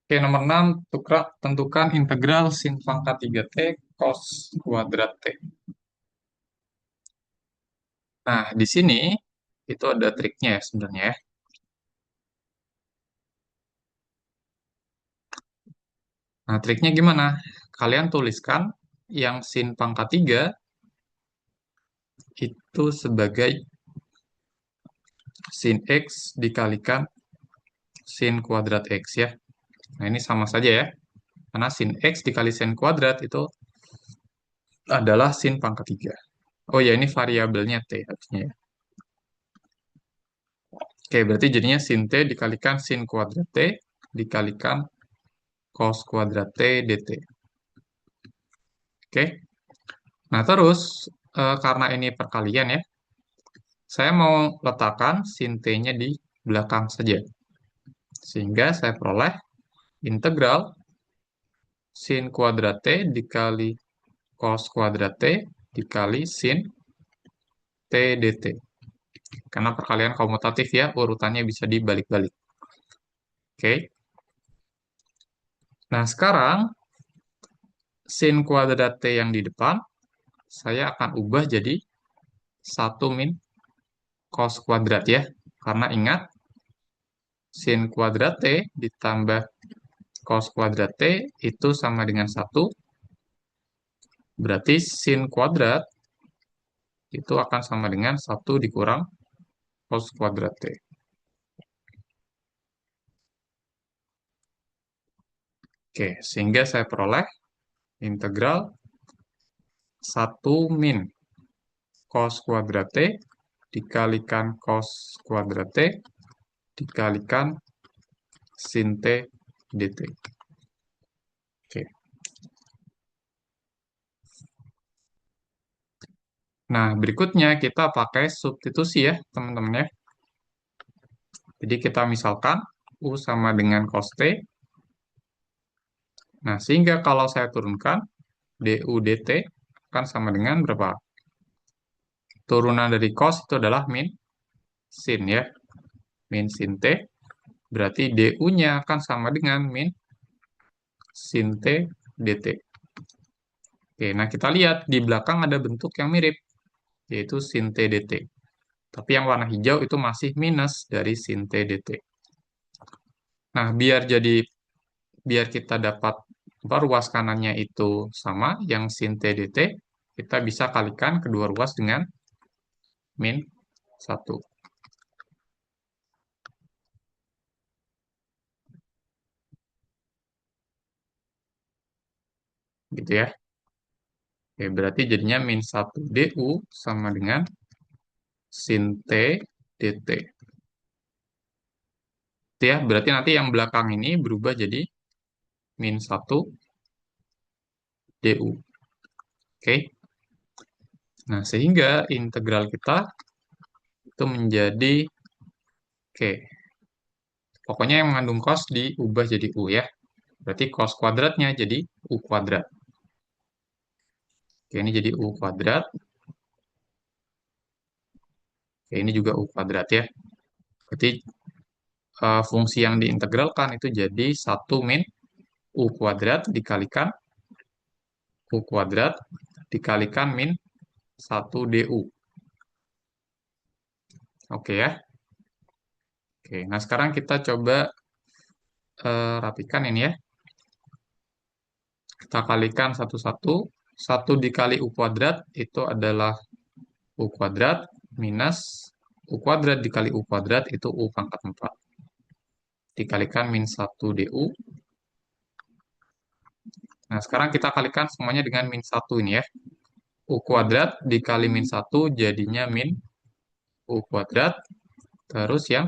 Oke, nomor 6 tentukan integral sin pangkat 3T cos kuadrat T. Nah, di sini itu ada triknya ya sebenarnya ya. Nah, triknya gimana? Kalian tuliskan yang sin pangkat 3 itu sebagai sin X dikalikan sin kuadrat X ya. Nah, ini sama saja ya. Karena sin X dikali sin kuadrat itu adalah sin pangkat 3. Oh ya, ini variabelnya T harusnya ya. Oke, berarti jadinya sin T dikalikan sin kuadrat T dikalikan cos kuadrat T dt. Oke, nah terus karena ini perkalian ya, saya mau letakkan sin T-nya di belakang saja. Sehingga saya peroleh integral sin kuadrat T dikali cos kuadrat T dikali sin T dt. Karena perkalian komutatif ya, urutannya bisa dibalik-balik. Oke. Nah, sekarang sin kuadrat T yang di depan, saya akan ubah jadi 1 min cos kuadrat ya. Karena ingat, sin kuadrat T ditambah cos kuadrat T itu sama dengan 1. Berarti sin kuadrat itu akan sama dengan 1 dikurang cos kuadrat T. Oke, sehingga saya peroleh integral 1 min cos kuadrat T dikalikan cos kuadrat T dikalikan sin T dt. Oke. Nah, berikutnya kita pakai substitusi ya, teman-teman ya. Jadi kita misalkan U sama dengan cos T. Nah, sehingga kalau saya turunkan, du dt akan sama dengan berapa? Turunan dari cos itu adalah min sin ya. Min sin T. Berarti du-nya akan sama dengan min sin T dt. Oke, nah kita lihat di belakang ada bentuk yang mirip, yaitu sin T dt. Tapi yang warna hijau itu masih minus dari sin T dt. Nah, biar kita dapat ruas kanannya itu sama, yang sin T dt, kita bisa kalikan kedua ruas dengan min 1. Gitu ya. Oke, berarti jadinya min 1 du sama dengan sin T dt. Itu ya, berarti nanti yang belakang ini berubah jadi min 1 du. Oke. Nah, sehingga integral kita itu menjadi, oke, pokoknya yang mengandung cos diubah jadi u ya. Berarti cos kuadratnya jadi u kuadrat. Oke, ini jadi u kuadrat. Oke, ini juga u kuadrat ya. Berarti fungsi yang diintegralkan itu jadi 1 min u kuadrat dikalikan u kuadrat dikalikan min 1 du. Oke ya. Oke, nah sekarang kita coba rapikan ini ya. Kita kalikan satu-satu. 1 dikali u kuadrat itu adalah u kuadrat minus u kuadrat dikali u kuadrat itu u pangkat 4. Dikalikan min 1 du. Nah, sekarang kita kalikan semuanya dengan min 1 ini ya. U kuadrat dikali min 1 jadinya min u kuadrat. Terus yang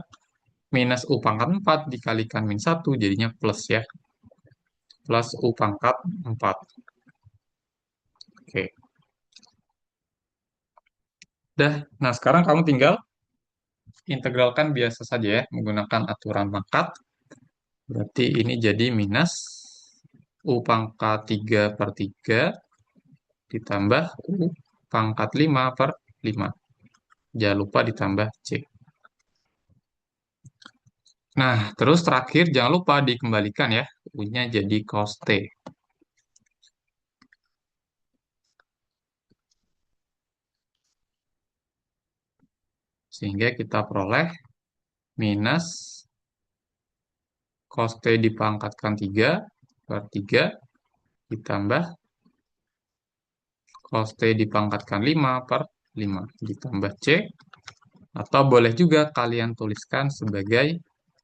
minus u pangkat 4 dikalikan min 1 jadinya plus ya. Plus u pangkat 4. Oke. Dah, nah sekarang kamu tinggal integralkan biasa saja ya, menggunakan aturan pangkat. Berarti ini jadi minus U pangkat 3 per 3 ditambah U pangkat 5 per 5. Jangan lupa ditambah C. Nah, terus terakhir jangan lupa dikembalikan ya. U-nya jadi cos T. Sehingga kita peroleh minus cos T dipangkatkan 3 per 3 ditambah cos T dipangkatkan 5 per 5 ditambah C. Atau boleh juga kalian tuliskan sebagai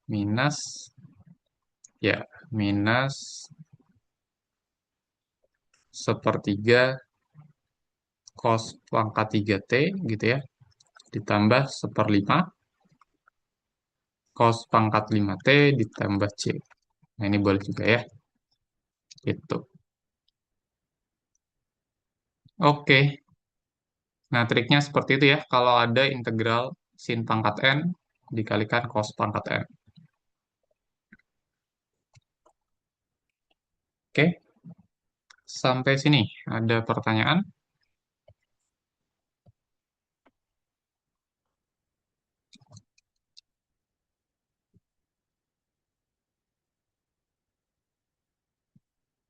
minus, ya, minus sepertiga cos pangkat 3T gitu ya, ditambah seperlima cos pangkat 5T ditambah C. Nah, ini boleh juga ya. Itu. Oke. Nah, triknya seperti itu ya. Kalau ada integral sin pangkat N dikalikan cos pangkat N. Oke. Sampai sini. Ada pertanyaan?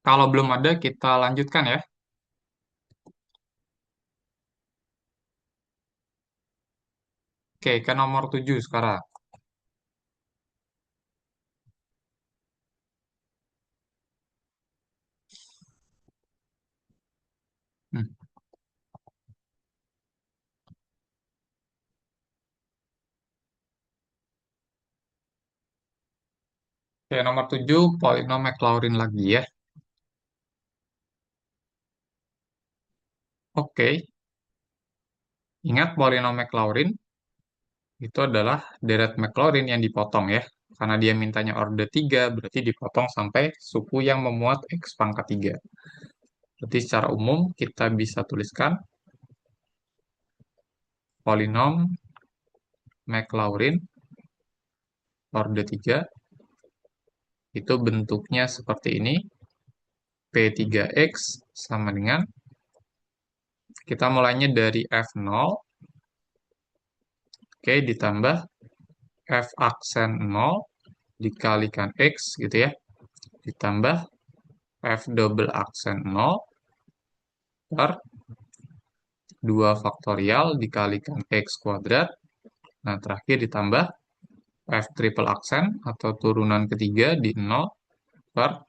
Kalau belum ada, kita lanjutkan ya. Oke, ke nomor 7 sekarang. Hmm. Oke, nomor 7, polinom Maclaurin lagi ya. Oke, ingat polinom Maclaurin itu adalah deret Maclaurin yang dipotong ya. Karena dia mintanya order 3, berarti dipotong sampai suku yang memuat X pangkat 3. Berarti secara umum kita bisa tuliskan polinom Maclaurin order 3 itu bentuknya seperti ini. P3X sama dengan, kita mulainya dari F0, oke, ditambah F aksen 0 dikalikan X gitu ya, ditambah F double aksen 0 per 2 faktorial dikalikan X kuadrat. Nah, terakhir ditambah F triple aksen atau turunan ketiga di 0 per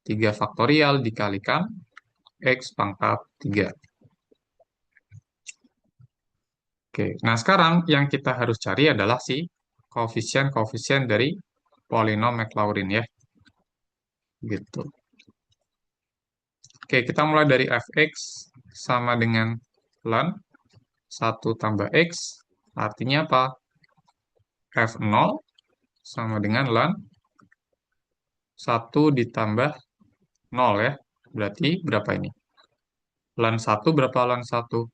3 faktorial dikalikan X pangkat 3. Oke, nah sekarang yang kita harus cari adalah si koefisien-koefisien dari polinom Maclaurin ya. Gitu. Oke, kita mulai dari fx sama dengan ln 1 tambah x. Artinya apa? F0 sama dengan ln 1 ditambah 0 ya. Berarti berapa ini? Ln 1 berapa ln 1?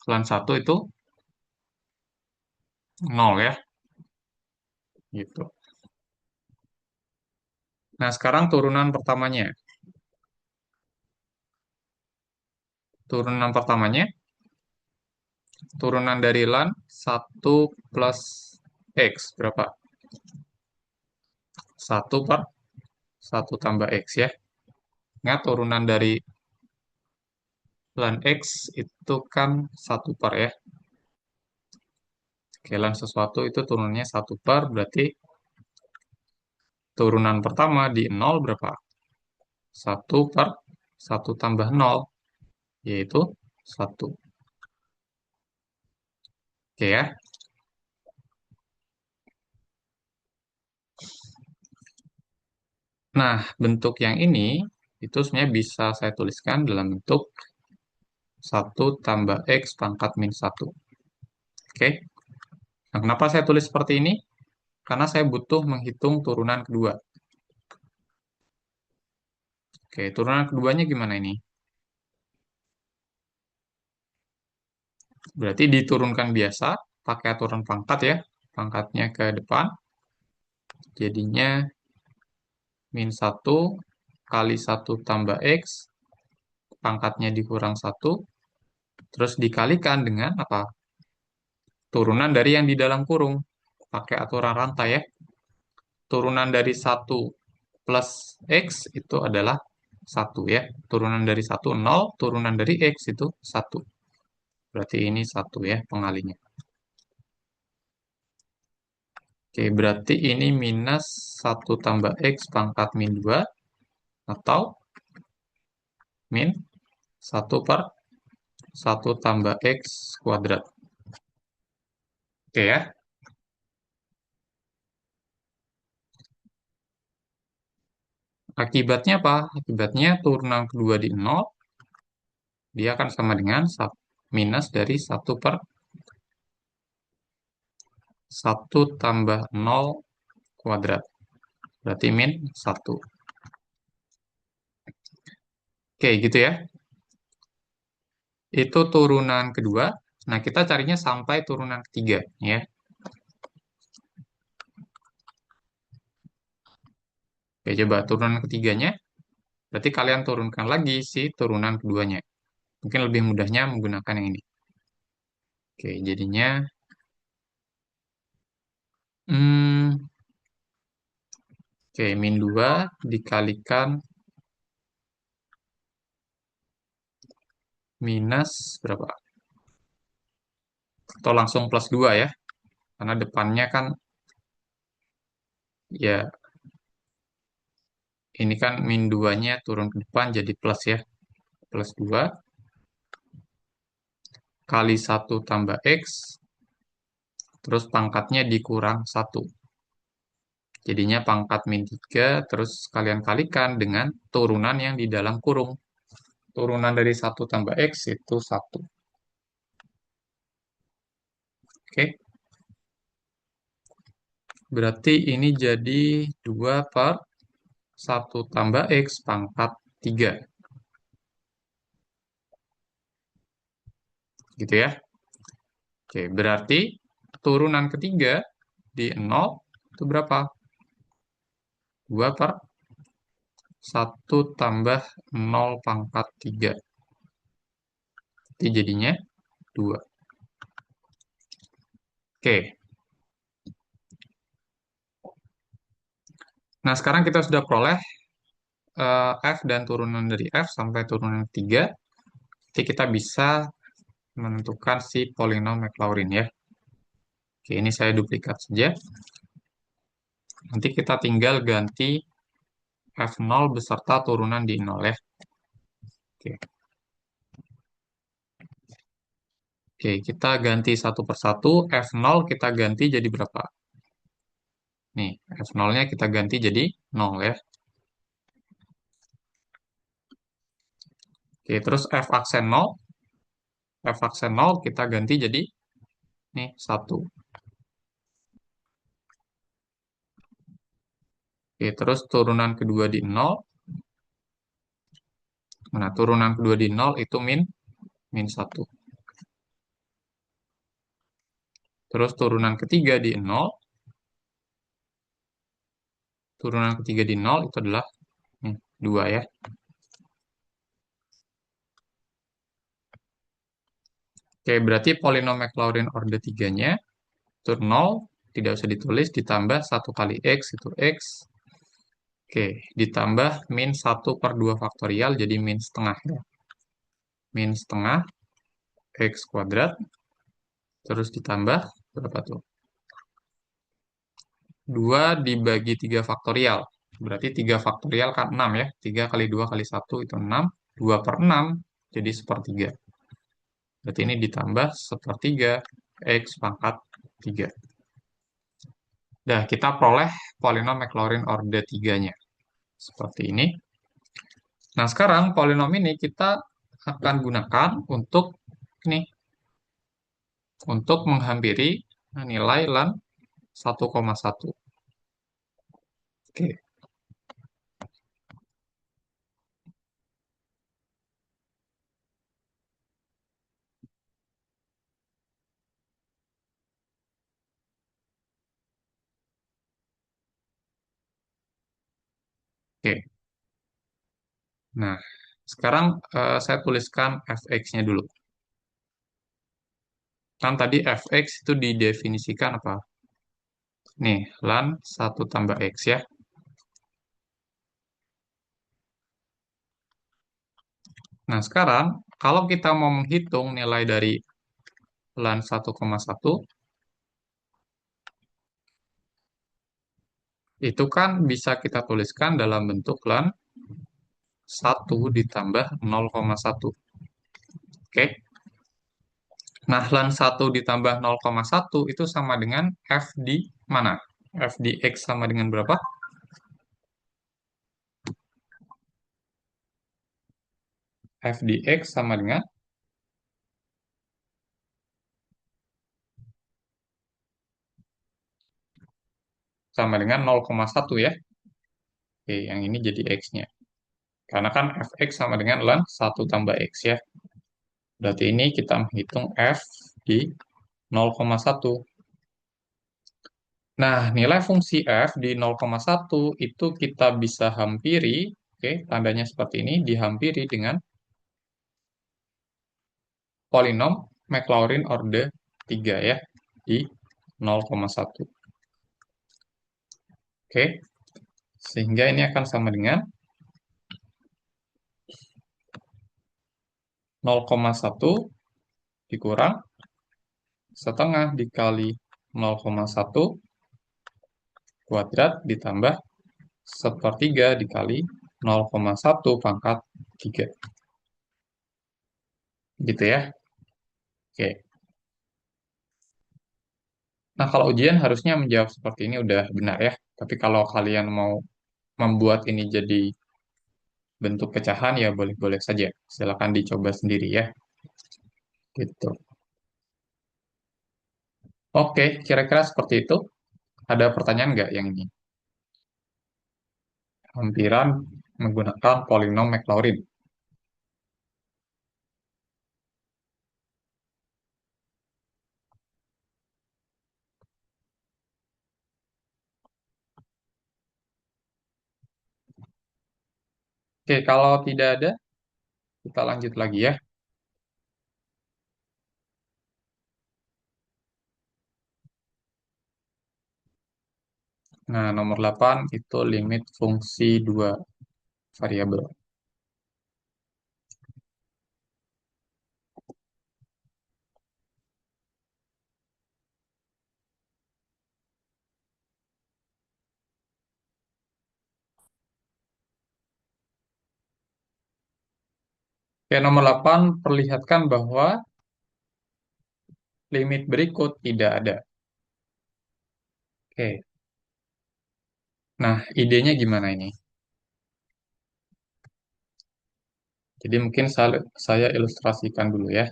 Ln 1 itu 0 ya. Gitu. Nah, sekarang turunan pertamanya. Turunan pertamanya, turunan dari ln 1 plus x berapa? 1 per 1 tambah x ya. Ingat turunan dari ln x itu kan 1 per ya. Oke, ln sesuatu itu turunannya 1 per, berarti turunan pertama di 0 berapa? 1 per 1 tambah 0, yaitu 1. Oke ya. Nah, bentuk yang ini itu sebenarnya bisa saya tuliskan dalam bentuk 1 tambah X pangkat min 1. Oke. Nah, kenapa saya tulis seperti ini? Karena saya butuh menghitung turunan kedua. Oke, turunan keduanya gimana ini? Berarti diturunkan biasa, pakai aturan pangkat ya. Pangkatnya ke depan. Jadinya min 1 kali 1 tambah X, pangkatnya dikurang 1, terus dikalikan dengan apa? Turunan dari yang di dalam kurung. Pakai aturan rantai ya. Turunan dari 1 plus X itu adalah 1 ya. Turunan dari 1, 0. Turunan dari X itu 1. Berarti ini 1 ya pengalinya. Oke, berarti ini minus 1 tambah X pangkat min 2. Atau min 1 per 1 tambah X kuadrat. Oke ya. Akibatnya apa? Akibatnya turunan kedua di 0, dia akan sama dengan minus dari 1 per 1 tambah 0 kuadrat. Berarti min 1. Oke, gitu ya. Itu turunan kedua. Nah, kita carinya sampai turunan ketiga, ya. Oke, coba turunan ketiganya. Berarti kalian turunkan lagi si turunan keduanya. Mungkin lebih mudahnya menggunakan yang ini. Oke, jadinya hmm, oke, min 2 dikalikan minus berapa? Atau langsung plus 2 ya. Karena depannya kan ya ini kan min 2-nya turun ke depan jadi plus ya. Plus 2 kali 1 tambah X terus pangkatnya dikurang 1. Jadinya pangkat min 3, terus kalian kalikan dengan turunan yang di dalam kurung. Turunan dari 1 tambah X itu 1. Oke, berarti ini jadi 2 per 1 tambah X pangkat 3. Gitu ya. Oke, berarti turunan ketiga di 0 itu berapa? 2 per 1 tambah 0 pangkat 3. Jadi jadinya 2. Oke, nah sekarang kita sudah peroleh F dan turunan dari F sampai turunan ketiga. Jadi kita bisa menentukan si polinom Maclaurin ya. Oke, ini saya duplikat saja. Nanti kita tinggal ganti F0 beserta turunan di 0 ya. Oke. Oke, kita ganti satu persatu. F0 kita ganti jadi berapa? Nih, F0-nya kita ganti jadi 0 ya. Oke, terus F aksen 0. F aksen 0 kita ganti jadi nih 1. Oke, terus turunan kedua di 0. Nah, turunan kedua di 0 itu min 1. Terus turunan ketiga di 0. Turunan ketiga di 0 itu adalah 2 ya. Oke, berarti polinom Maclaurin orde 3-nya itu 0, tidak usah ditulis, ditambah 1 kali X itu X. Oke, ditambah min 1 per 2 faktorial, jadi min setengah ya. Min setengah X kuadrat, terus ditambah, berapa tuh? 2 dibagi 3 faktorial. Berarti 3 faktorial kan 6 ya. 3 kali 2 kali 1 itu 6. 2 per 6, jadi sepertiga. Berarti ini ditambah sepertiga X pangkat 3. Nah, kita peroleh polinom Maclaurin orde 3-nya. Seperti ini. Nah, sekarang polinom ini kita akan gunakan untuk ini, untuk menghampiri nilai lan 1,1. Oke. Oke. Nah, sekarang saya tuliskan fx-nya dulu. Kan tadi fx itu didefinisikan apa? Nih, lan 1 tambah x ya. Nah, sekarang kalau kita mau menghitung nilai dari lan 1,1, itu kan bisa kita tuliskan dalam bentuk lan 1 ditambah 0,1. Oke. Nah, lan 1 ditambah 0,1 itu sama dengan f di mana? F di x sama dengan berapa? F di x sama dengan 0,1 ya. Oke, yang ini jadi x-nya. Karena kan fx sama dengan lan 1 tambah x ya. Berarti ini kita menghitung f di 0,1. Nah, nilai fungsi f di 0,1 itu kita bisa hampiri, oke, tandanya seperti ini, dihampiri dengan polinom Maclaurin orde 3 ya, di 0,1. Oke, sehingga ini akan sama dengan 0,1 dikurang setengah dikali 0,1 kuadrat ditambah sepertiga dikali 0,1 pangkat 3. Gitu ya. Oke. Nah, kalau ujian harusnya menjawab seperti ini udah benar ya. Tapi kalau kalian mau membuat ini jadi bentuk pecahan ya boleh-boleh saja. Silakan dicoba sendiri ya. Gitu. Oke, kira-kira seperti itu. Ada pertanyaan nggak yang ini? Hampiran menggunakan polinom Maclaurin. Oke, kalau tidak ada, kita lanjut lagi ya. Nah, nomor 8 itu limit fungsi dua variabel. Oke, nomor 8 perlihatkan bahwa limit berikut tidak ada. Oke, nah idenya gimana ini? Jadi mungkin saya ilustrasikan dulu ya.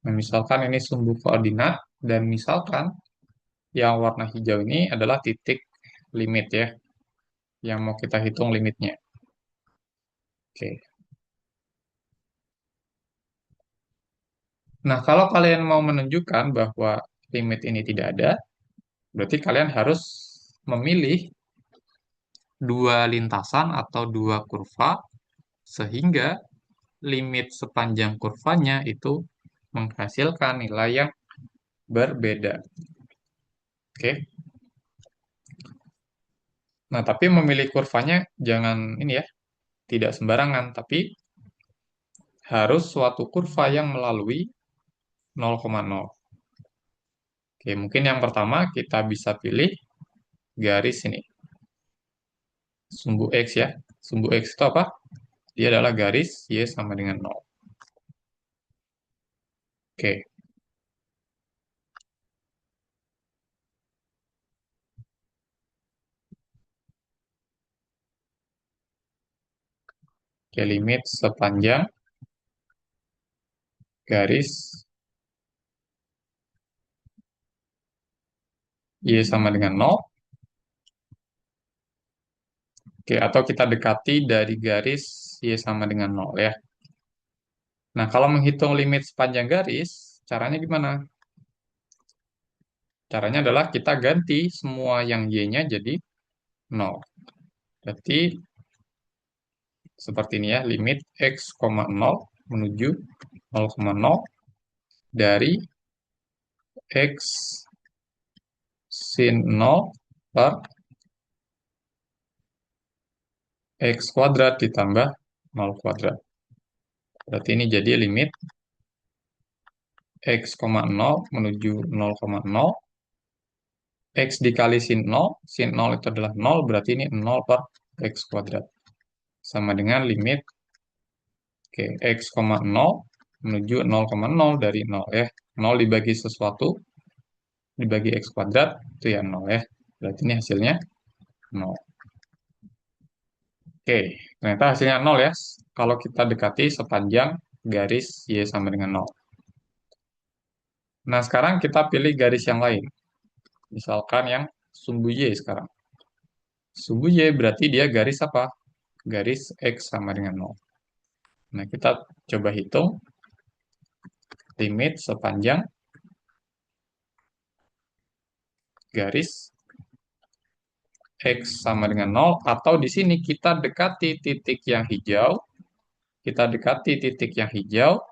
Nah, misalkan ini sumbu koordinat dan misalkan yang warna hijau ini adalah titik limit ya, yang mau kita hitung limitnya. Oke. Nah, kalau kalian mau menunjukkan bahwa limit ini tidak ada, berarti kalian harus memilih dua lintasan atau dua kurva sehingga limit sepanjang kurvanya itu menghasilkan nilai yang berbeda. Oke. Nah, tapi memilih kurvanya jangan ini ya, tidak sembarangan, tapi harus suatu kurva yang melalui 0,0. Oke, mungkin yang pertama kita bisa pilih garis ini, sumbu X ya. Sumbu X itu apa? Dia adalah garis Y sama dengan 0. Oke, oke limit sepanjang garis Y sama dengan 0. Oke, atau kita dekati dari garis Y sama dengan 0 ya. Nah, kalau menghitung limit sepanjang garis, caranya gimana? Caranya adalah kita ganti semua yang Y-nya jadi 0. Berarti seperti ini ya, limit X, 0 menuju 0,0 dari X sin 0 per X kuadrat ditambah 0 kuadrat. Berarti ini jadi limit X, 0 menuju 0,0. X dikali sin 0 itu adalah 0, berarti ini 0 per X kuadrat. Sama dengan limit oke, X, 0 menuju 0,0 dari 0 ya. 0 dibagi sesuatu, dibagi X kuadrat, itu ya 0 ya. Berarti ini hasilnya 0. Oke, ternyata hasilnya 0 ya. Kalau kita dekati sepanjang garis Y sama dengan 0. Nah, sekarang kita pilih garis yang lain. Misalkan yang sumbu Y sekarang. Sumbu Y berarti dia garis apa? Garis X sama dengan 0. Nah, kita coba hitung limit sepanjang garis X sama dengan 0, atau di sini kita dekati titik yang hijau, kita dekati titik yang hijau,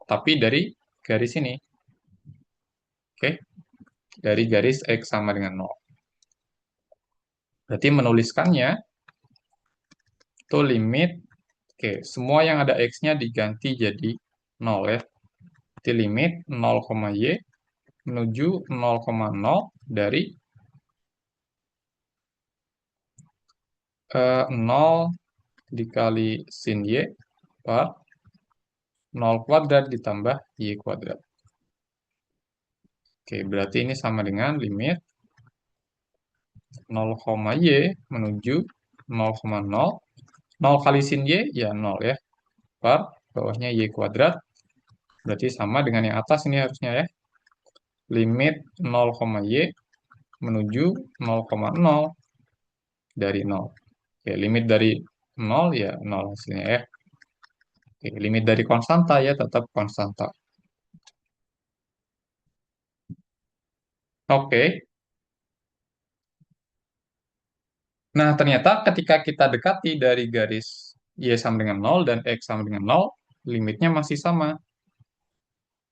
tapi dari garis ini. Oke, dari garis X sama dengan 0. Berarti menuliskannya itu limit, oke, semua yang ada X-nya diganti jadi 0 ya. Berarti limit 0, Y menuju 0,0 dari 0 dikali sin Y per 0 kuadrat ditambah Y kuadrat. Oke, berarti ini sama dengan limit 0, Y menuju 0,0. 0 kali sin Y, ya 0 ya. Per bawahnya Y kuadrat. Berarti sama dengan yang atas ini harusnya ya. Limit 0, Y menuju 0,0 dari 0. Oke, limit dari 0 ya 0 hasilnya ya. Oke, limit dari konstanta ya tetap konstanta. Oke. Nah, ternyata ketika kita dekati dari garis Y sama dengan 0 dan X sama dengan 0, limitnya masih sama.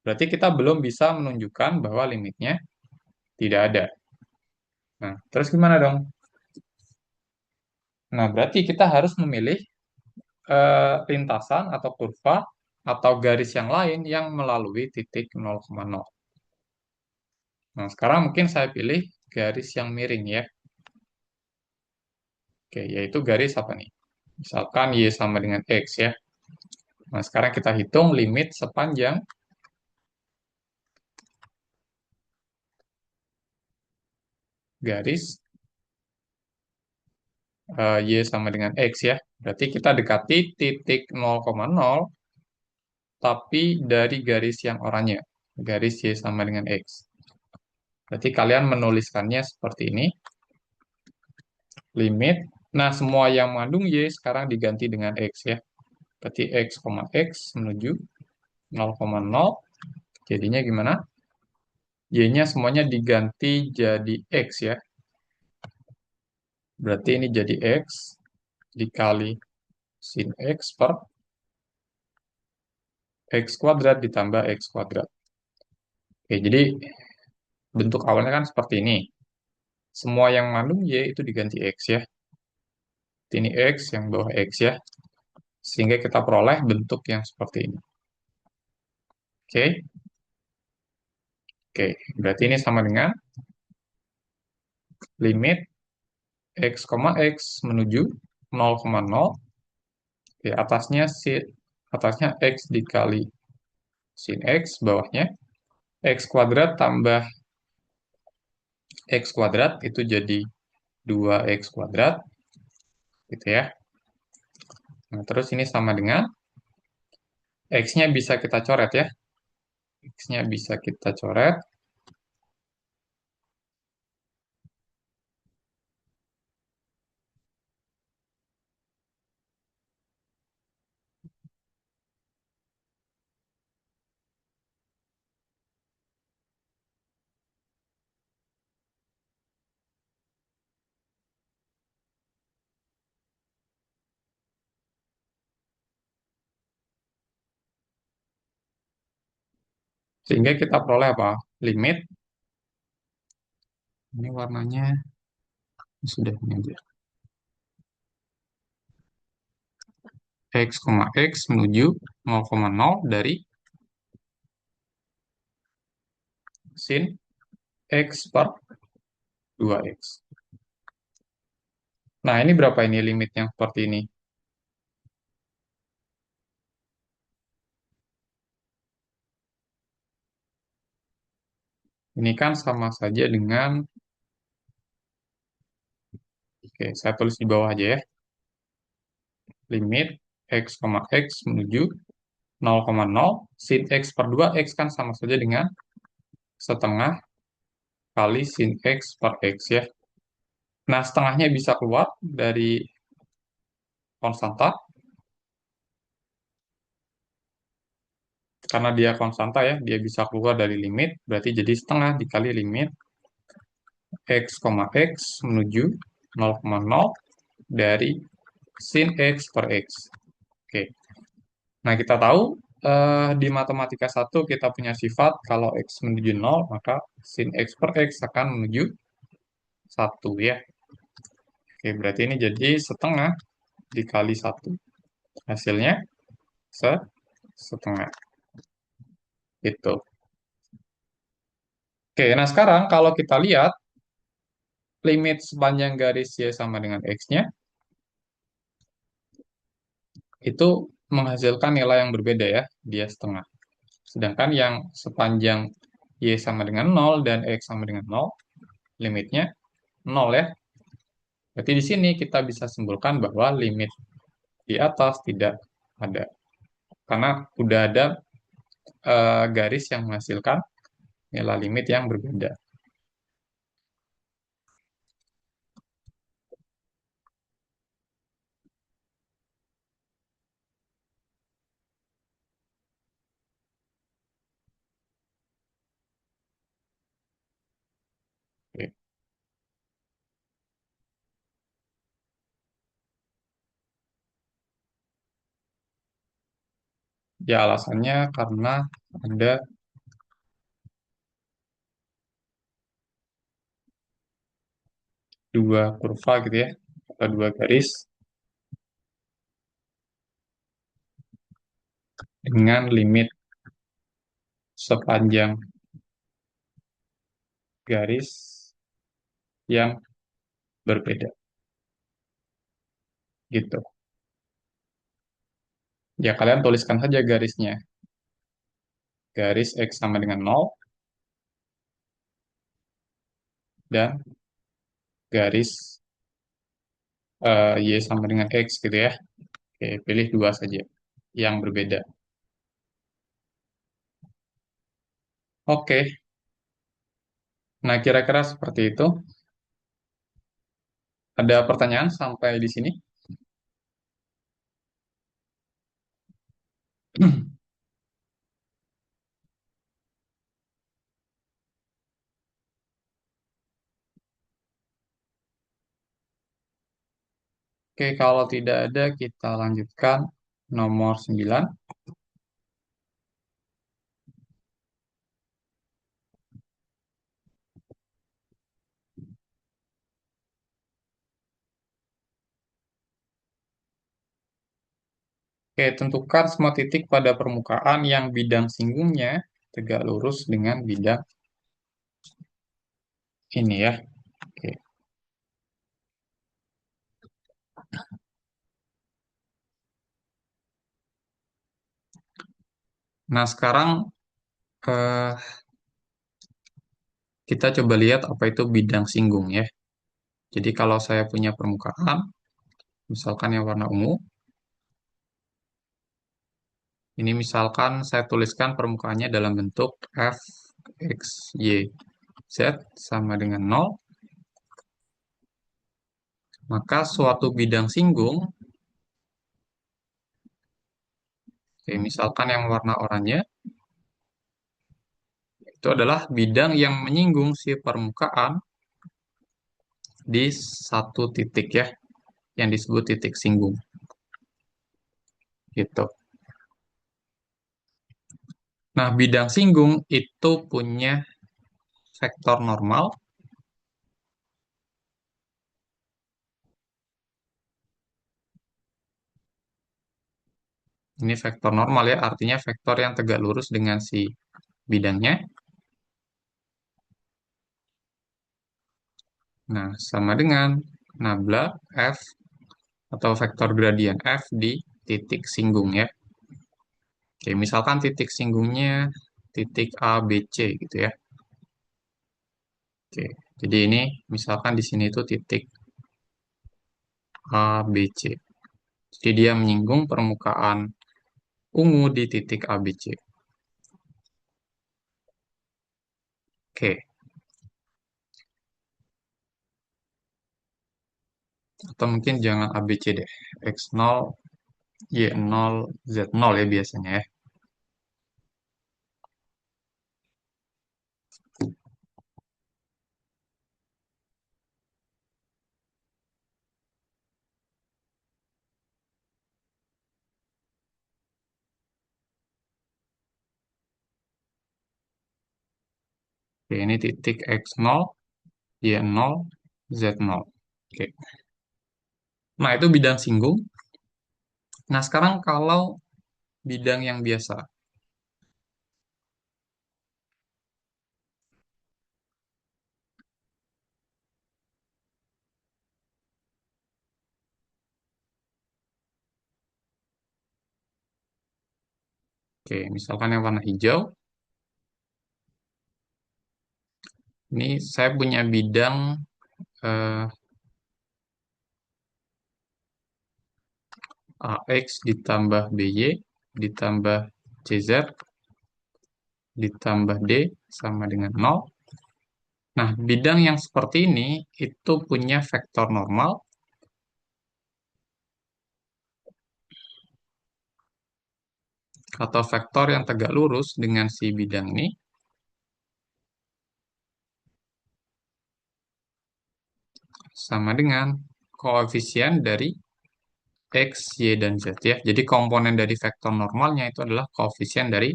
Berarti kita belum bisa menunjukkan bahwa limitnya tidak ada. Nah, terus gimana dong? Nah, berarti kita harus memilih lintasan atau kurva atau garis yang lain yang melalui titik 0,0. Nah, sekarang mungkin saya pilih garis yang miring ya. Oke, yaitu garis apa nih? Misalkan Y sama dengan X ya. Nah, sekarang kita hitung limit sepanjang garis Y sama dengan X ya. Berarti kita dekati titik 0,0 tapi dari garis yang oranye. Garis Y sama dengan X. Berarti kalian menuliskannya seperti ini. Limit. Nah, semua yang mengandung Y sekarang diganti dengan X ya. Berarti X, X menuju 0,0. Jadinya gimana? Y-nya semuanya diganti jadi X ya. Berarti ini jadi X dikali sin X per X kuadrat ditambah X kuadrat. Oke, jadi bentuk awalnya kan seperti ini. Semua yang mengandung Y itu diganti X ya. Ini X, yang bawah X ya. Sehingga kita peroleh bentuk yang seperti ini. Oke, oke. Berarti ini sama dengan limit X, X menuju 0,0. Oke, atasnya X dikali sin X, bawahnya X kuadrat tambah X kuadrat itu jadi 2X kuadrat. Gitu ya. Nah, terus ini sama dengan X-nya bisa kita coret ya. X-nya bisa kita coret. Sehingga kita peroleh apa? Limit. Ini warnanya sudah ini aja. X, X menuju 0,0 dari sin X per 2X. Nah, ini berapa ini limit yang seperti ini? Ini kan sama saja dengan, oke, saya tulis di bawah aja ya. Limit X, X menuju 0,0 sin X per 2X kan sama saja dengan setengah kali sin X per X ya. Nah, setengahnya bisa keluar dari konstanta, karena dia konstanta ya, dia bisa keluar dari limit, berarti jadi setengah dikali limit X, X menuju 0,0 dari sin X per X. Oke. Nah, kita tahu di matematika 1 kita punya sifat kalau X menuju 0, maka sin X per X akan menuju 1 ya. Oke, berarti ini jadi setengah dikali 1. Hasilnya setengah. Itu. Oke, nah sekarang kalau kita lihat limit sepanjang garis Y sama dengan X-nya, itu menghasilkan nilai yang berbeda ya, dia setengah. Sedangkan yang sepanjang Y sama dengan 0 dan X sama dengan 0, limitnya 0 ya. Berarti di sini kita bisa simpulkan bahwa limit di atas tidak ada. Karena udah ada garis yang menghasilkan nilai limit yang berbeda. Oke. Ya alasannya karena ada dua kurva gitu ya, atau dua garis dengan limit sepanjang garis yang berbeda gitu. Ya kalian tuliskan saja garisnya. Garis X sama dengan 0 dan garis Y sama dengan X gitu ya. Oke, pilih dua saja yang berbeda. Oke, nah kira-kira seperti itu. Ada pertanyaan sampai di sini? Oke, kalau tidak ada kita lanjutkan nomor 9. Oke, tentukan semua titik pada permukaan yang bidang singgungnya tegak lurus dengan bidang ini ya. Oke. Nah, sekarang eh, kita coba lihat apa itu bidang singgung ya. Jadi kalau saya punya permukaan, misalkan yang warna ungu, ini misalkan saya tuliskan permukaannya dalam bentuk f, x, y, z sama dengan 0, maka suatu bidang singgung, oke, misalkan yang warna oranye, itu adalah bidang yang menyinggung si permukaan di satu titik ya, yang disebut titik singgung. Gitu. Nah, bidang singgung itu punya vektor normal. Ini vektor normal ya, artinya vektor yang tegak lurus dengan si bidangnya. Nah, sama dengan nabla F atau vektor gradien F di titik singgung ya. Oke, misalkan titik singgungnya titik A, B, C gitu ya. Oke, jadi ini misalkan di sini itu titik A, B, C. Jadi dia menyinggung permukaan ungu di titik A, B, C. Oke, atau mungkin jangan A, B, C deh. X0, Y0, Z0 ya biasanya ya. Oke, ini titik X0, Y0, Z0. Oke. Nah, itu bidang singgung. Nah, sekarang kalau bidang yang biasa. Oke, misalkan yang warna hijau, ini saya punya bidang eh, AX ditambah BY ditambah CZ ditambah D sama dengan 0. Nah, bidang yang seperti ini itu punya vektor normal atau vektor yang tegak lurus dengan si bidang ini sama dengan koefisien dari X, Y, dan Z ya. Jadi komponen dari vektor normalnya itu adalah koefisien dari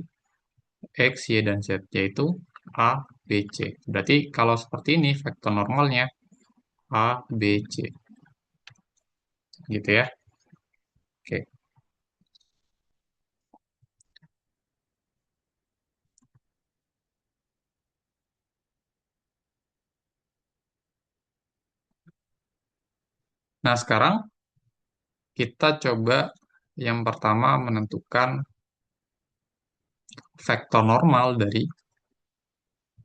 X, Y, dan Z, yaitu A, B, C. Berarti kalau seperti ini vektor normalnya A, B, C. Gitu ya. Oke. Nah, sekarang kita coba yang pertama menentukan vektor normal dari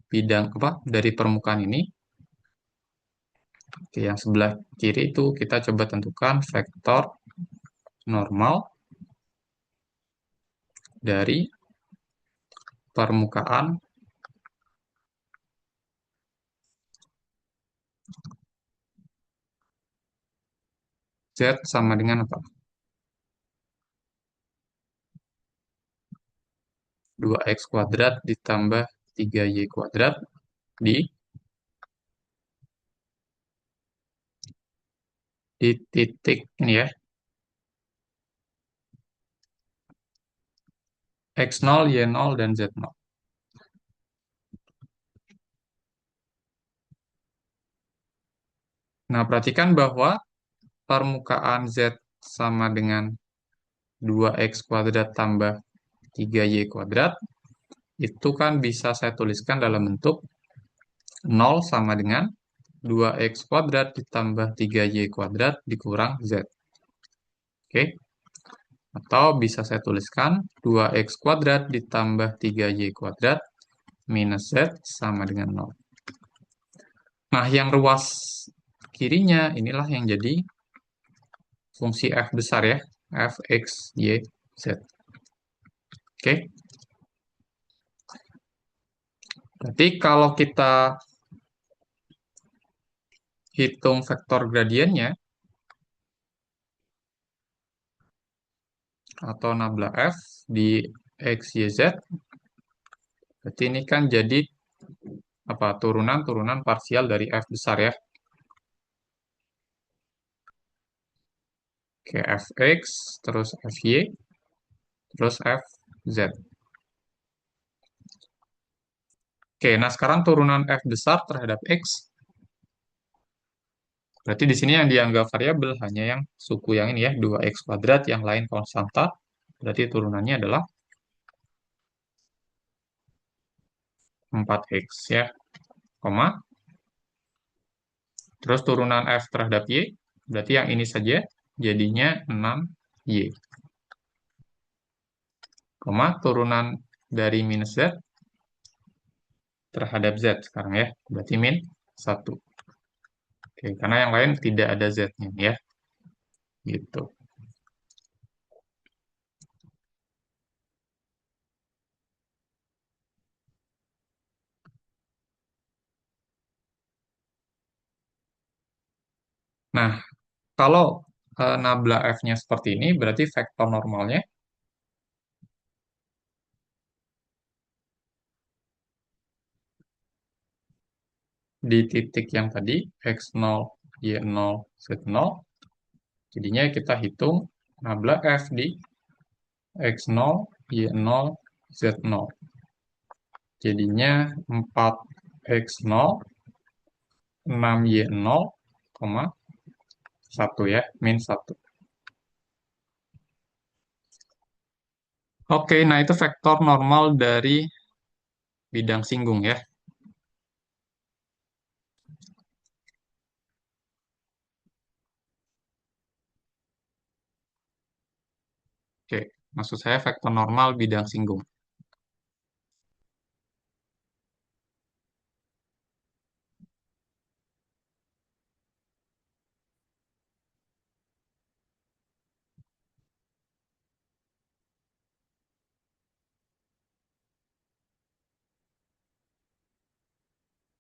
bidang apa? Dari permukaan ini. Oke, yang sebelah kiri itu kita coba tentukan vektor normal dari permukaan Z sama dengan apa? 2x kuadrat ditambah 3y kuadrat di titik ini ya, x0, y0, dan z0. Nah, perhatikan bahwa permukaan Z sama dengan 2x kuadrat tambah 3y kuadrat, itu kan bisa saya tuliskan dalam bentuk 0 sama dengan 2x kuadrat ditambah 3y kuadrat dikurang Z. Oke? Atau bisa saya tuliskan 2x kuadrat ditambah 3y kuadrat minus Z sama dengan 0. Nah, yang ruas kirinya inilah yang jadi fungsi f besar ya, f, x, y, z. Oke, berarti kalau kita hitung vektor gradiennya atau nabla f di x, y, z, berarti ini kan jadi apa? Turunan-turunan parsial dari f besar ya. Oke, fx, terus fy, terus fz. Oke, nah sekarang turunan f besar terhadap x, berarti di sini yang dianggap variabel hanya yang suku yang ini ya, 2x kuadrat, yang lain konstanta. Berarti turunannya adalah 4x ya, koma. Terus turunan f terhadap y, berarti yang ini saja jadinya 6y. Koma, turunan dari minus z terhadap z sekarang ya, berarti min 1. Oke, karena yang lain tidak ada z-nya ya, gitu. Nah, kalau nabla f-nya seperti ini, berarti vektor normalnya di titik yang tadi, x0, y0, z0, jadinya kita hitung nabla f di x0, y0, z0. Jadinya 4x0, 6y0, 1 ya, min 1. Oke, nah itu vektor normal dari bidang singgung ya. Oke. Maksud saya vektor normal bidang singgung.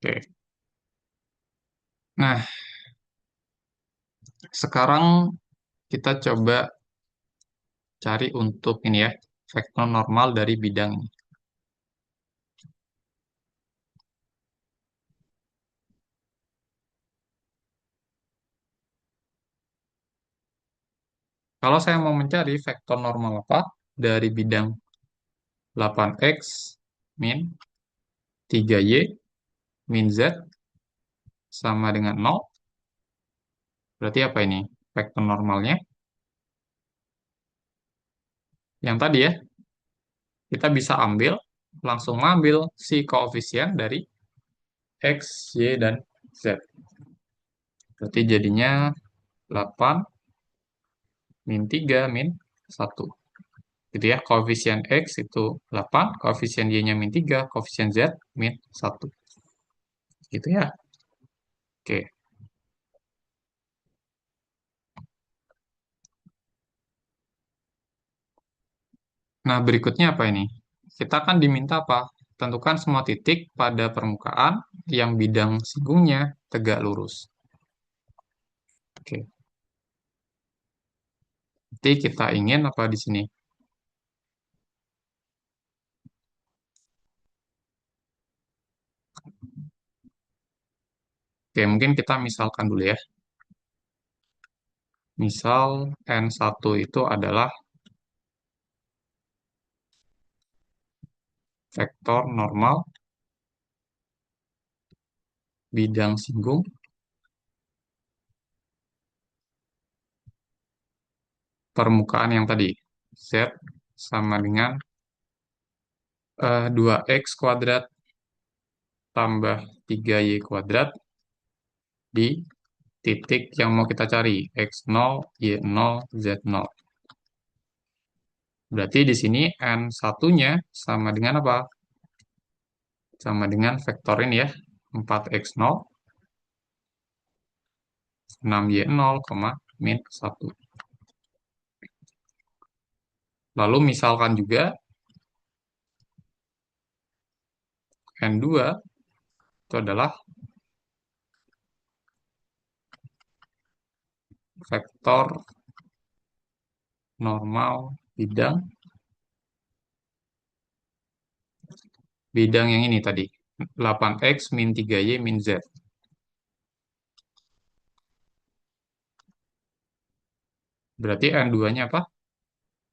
Oke. Nah, sekarang kita coba cari untuk ini ya, vektor normal dari bidang ini. Kalau saya mau mencari vektor normal apa dari bidang 8x min 3y min z sama dengan 0, berarti apa ini? Vektor normalnya. Yang tadi ya, kita bisa ambil, langsung ambil si koefisien dari x, y, dan z. Berarti jadinya 8 min 3 min 1. Gitu ya, koefisien x itu 8, koefisien y-nya min 3, koefisien z min 1. Gitu ya. Oke. Nah, berikutnya apa ini? Kita akan diminta apa? Tentukan semua titik pada permukaan yang bidang singgungnya tegak lurus. Oke. Jadi kita ingin apa di sini? Oke, mungkin kita misalkan dulu ya. Misal N1 itu adalah vektor normal bidang singgung permukaan yang tadi. Z sama dengan 2x kuadrat tambah 3y kuadrat di titik yang mau kita cari, x0, y0, z0. Berarti di sini n1-nya sama dengan apa? Sama dengan vektor ini ya, 4x0, 6y0, min 1. Lalu misalkan juga n2 itu adalah vektor normal bidang bidang yang ini tadi, 8x min 3y min z. Berarti n2-nya apa?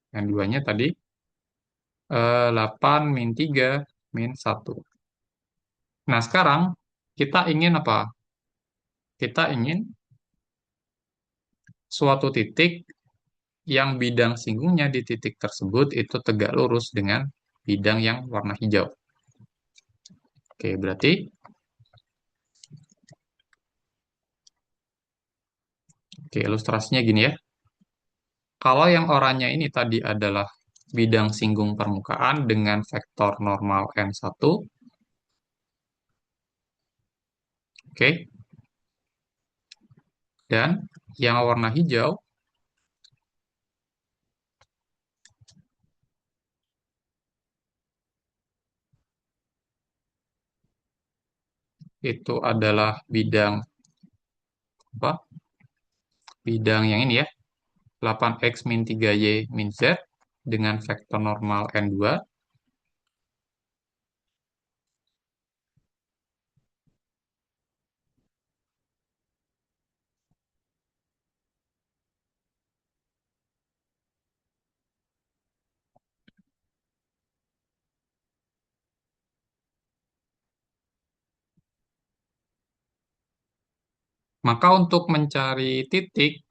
N2-nya tadi 8 min 3 min 1. Nah, sekarang kita ingin apa? Kita ingin suatu titik yang bidang singgungnya di titik tersebut itu tegak lurus dengan bidang yang warna hijau. Oke, berarti ilustrasinya gini ya. Kalau yang oranye ini tadi adalah bidang singgung permukaan dengan vektor normal n1, oke. Dan yang warna hijau itu adalah bidang apa? Bidang yang ini ya, 8x min 3y min z dengan vektor normal n2. Maka untuk mencari titik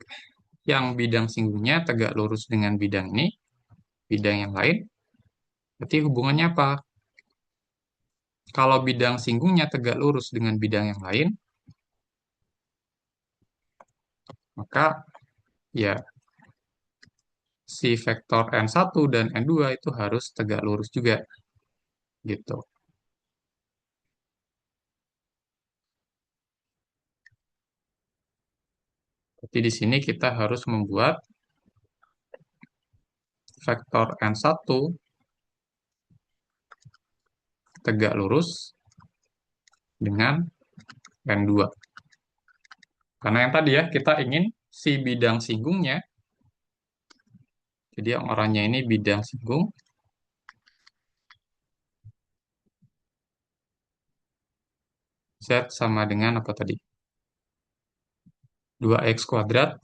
yang bidang singgungnya tegak lurus dengan bidang ini, bidang yang lain, berarti hubungannya apa? Kalau bidang singgungnya tegak lurus dengan bidang yang lain, maka ya si vektor N1 dan N2 itu harus tegak lurus juga, gitu. Jadi di sini kita harus membuat vektor N1 tegak lurus dengan N2. Karena yang tadi ya, kita ingin si bidang singgungnya, jadi yang orangnya ini bidang singgung, Z sama dengan apa tadi? 2x kuadrat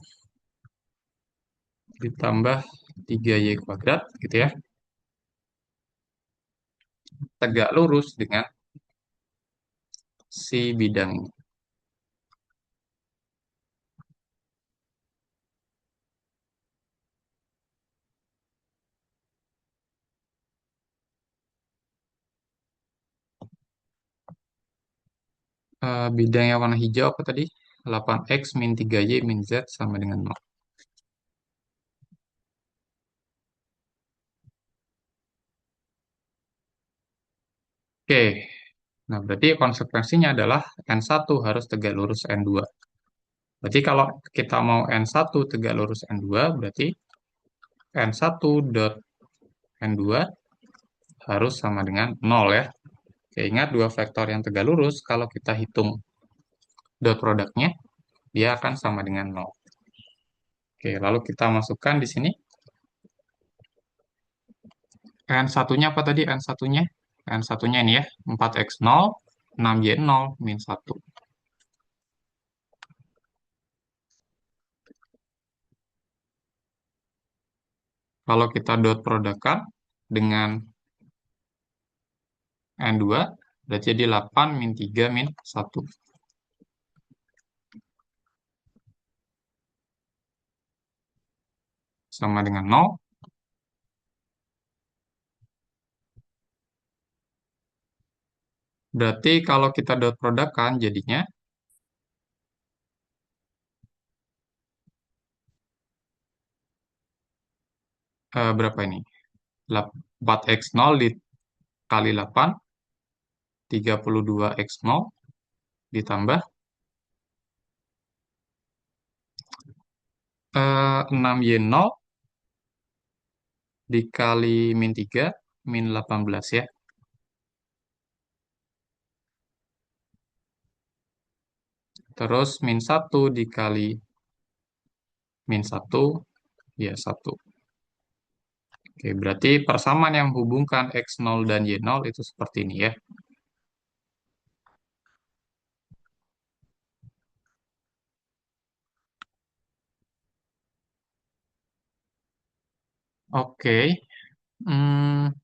ditambah 3y kuadrat, gitu ya. Tegak lurus dengan si bidang ini. Bidang yang warna hijau apa tadi? 8x min 3y min z sama dengan 0. Oke, nah berarti konsekuensinya adalah N1 harus tegak lurus N2. Berarti kalau kita mau N1 tegak lurus N2, berarti N1 dot N2 harus sama dengan 0 ya. Oke, ingat dua vektor yang tegak lurus, kalau kita hitung dot produknya, dia akan sama dengan 0. Oke, lalu kita masukkan di sini. N1-nya apa tadi? N1-nya? N1-nya ini ya, 4x0, 6y0, min 1. Kalau kita dot produkkan dengan N2, berarti jadi 8 min 3 min 1. Sama dengan 0. Berarti kalau kita dot produkkan jadinya berapa ini? 4x0 dikali 8, 32x0 ditambah 6y0 dikali min 3, min 18 ya. Terus min 1 dikali min 1, ya 1. Oke, berarti persamaan yang menghubungkan X0 dan Y0 itu seperti ini ya. Oke, hmm,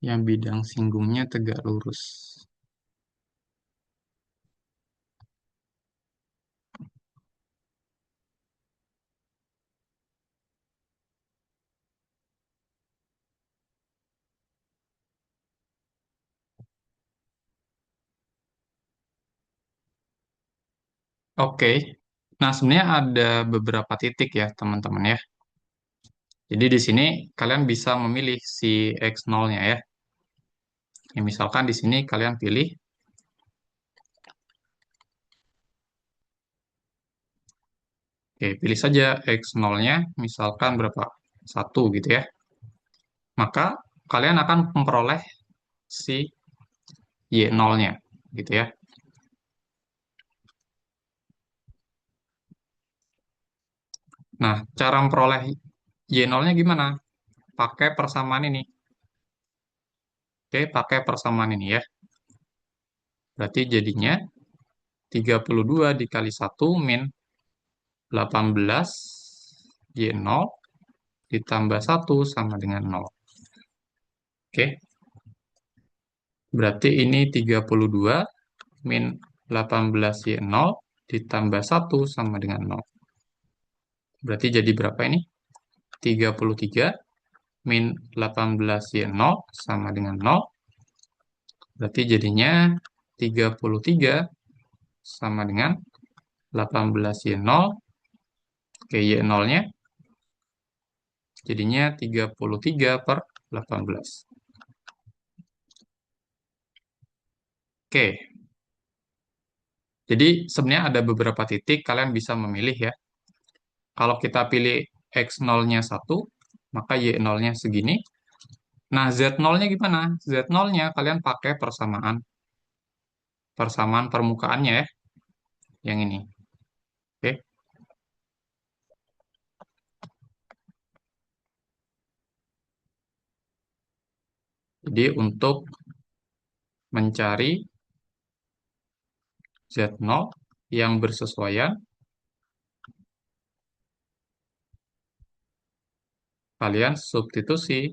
yang bidang singgungnya tegak lurus. Oke, nah sebenarnya ada beberapa titik ya teman-teman ya. Jadi di sini kalian bisa memilih si X0-nya ya. Ya, misalkan di sini kalian pilih, oke, pilih saja X0-nya, misalkan berapa? 1 gitu ya. Maka kalian akan memperoleh si Y0-nya gitu ya. Nah, cara memperoleh Y0-nya gimana? Pakai persamaan ini. Oke, pakai persamaan ini ya. Berarti jadinya 32 dikali 1 min 18 Y0 ditambah 1 sama dengan 0. Oke. Berarti ini 32 min 18Y0 ditambah 1 sama dengan 0. Berarti jadi berapa ini? 33 min 18Y0 sama dengan 0. Berarti jadinya 33 sama dengan 18Y0. Oke, Y0-nya jadinya 33 per 18. Oke, jadi sebenarnya ada beberapa titik kalian bisa memilih ya. Kalau kita pilih X0-nya 1, maka Y0-nya segini. Nah, Z0-nya gimana? Z0-nya kalian pakai persamaan. Persamaan permukaannya ya, yang ini. Oke, jadi untuk mencari Z0 yang bersesuaian, kalian substitusi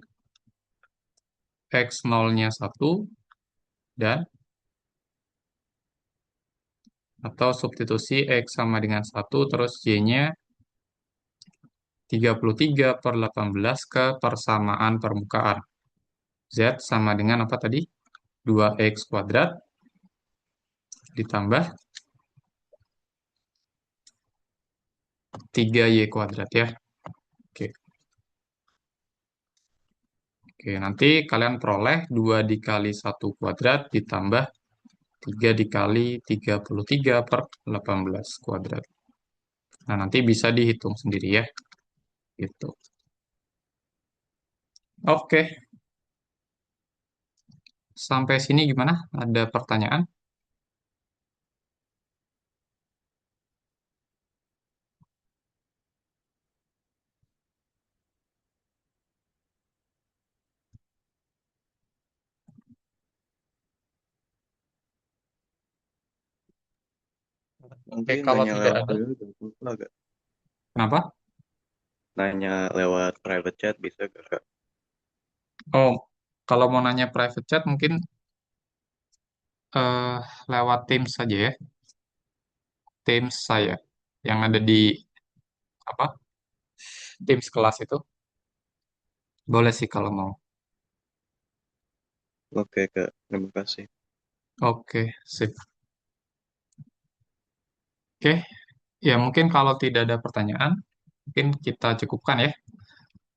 X0-nya 1 dan atau substitusi X sama dengan 1 terus Y-nya 33 per 18 ke persamaan permukaan. Z sama dengan apa tadi? 2X kuadrat ditambah 3Y kuadrat ya. Oke. Oke, nanti kalian peroleh 2 dikali 1 kuadrat ditambah 3 dikali 33 per 18 kuadrat. Nah, nanti bisa dihitung sendiri ya. Gitu. Oke, sampai sini gimana? Ada pertanyaan? Oke, Mungkin kalau nanya tidak lewat ada. dulu lupa gak? Kenapa? Nanya lewat private chat bisa gak, Kak? Oh, kalau mau nanya private chat mungkin eh, lewat Teams saja ya. Teams saya yang ada di apa? Teams kelas itu. Boleh sih kalau mau. Oke, Kak. Terima kasih. Oke, sip. Oke, ya mungkin kalau tidak ada pertanyaan, mungkin kita cukupkan ya.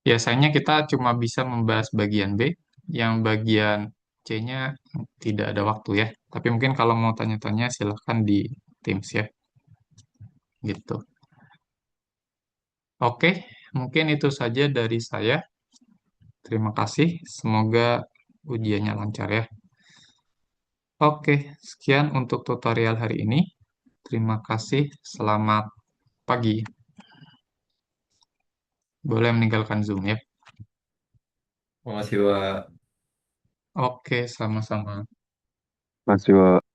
Biasanya kita cuma bisa membahas bagian B, yang bagian C-nya tidak ada waktu ya. Tapi mungkin kalau mau tanya-tanya silahkan di Teams ya, gitu. Oke, mungkin itu saja dari saya. Terima kasih, semoga ujiannya lancar ya. Oke, sekian untuk tutorial hari ini. Terima kasih, selamat pagi. Boleh meninggalkan Zoom ya. Makasih, Pak. Oke, sama-sama. Masih, Wak.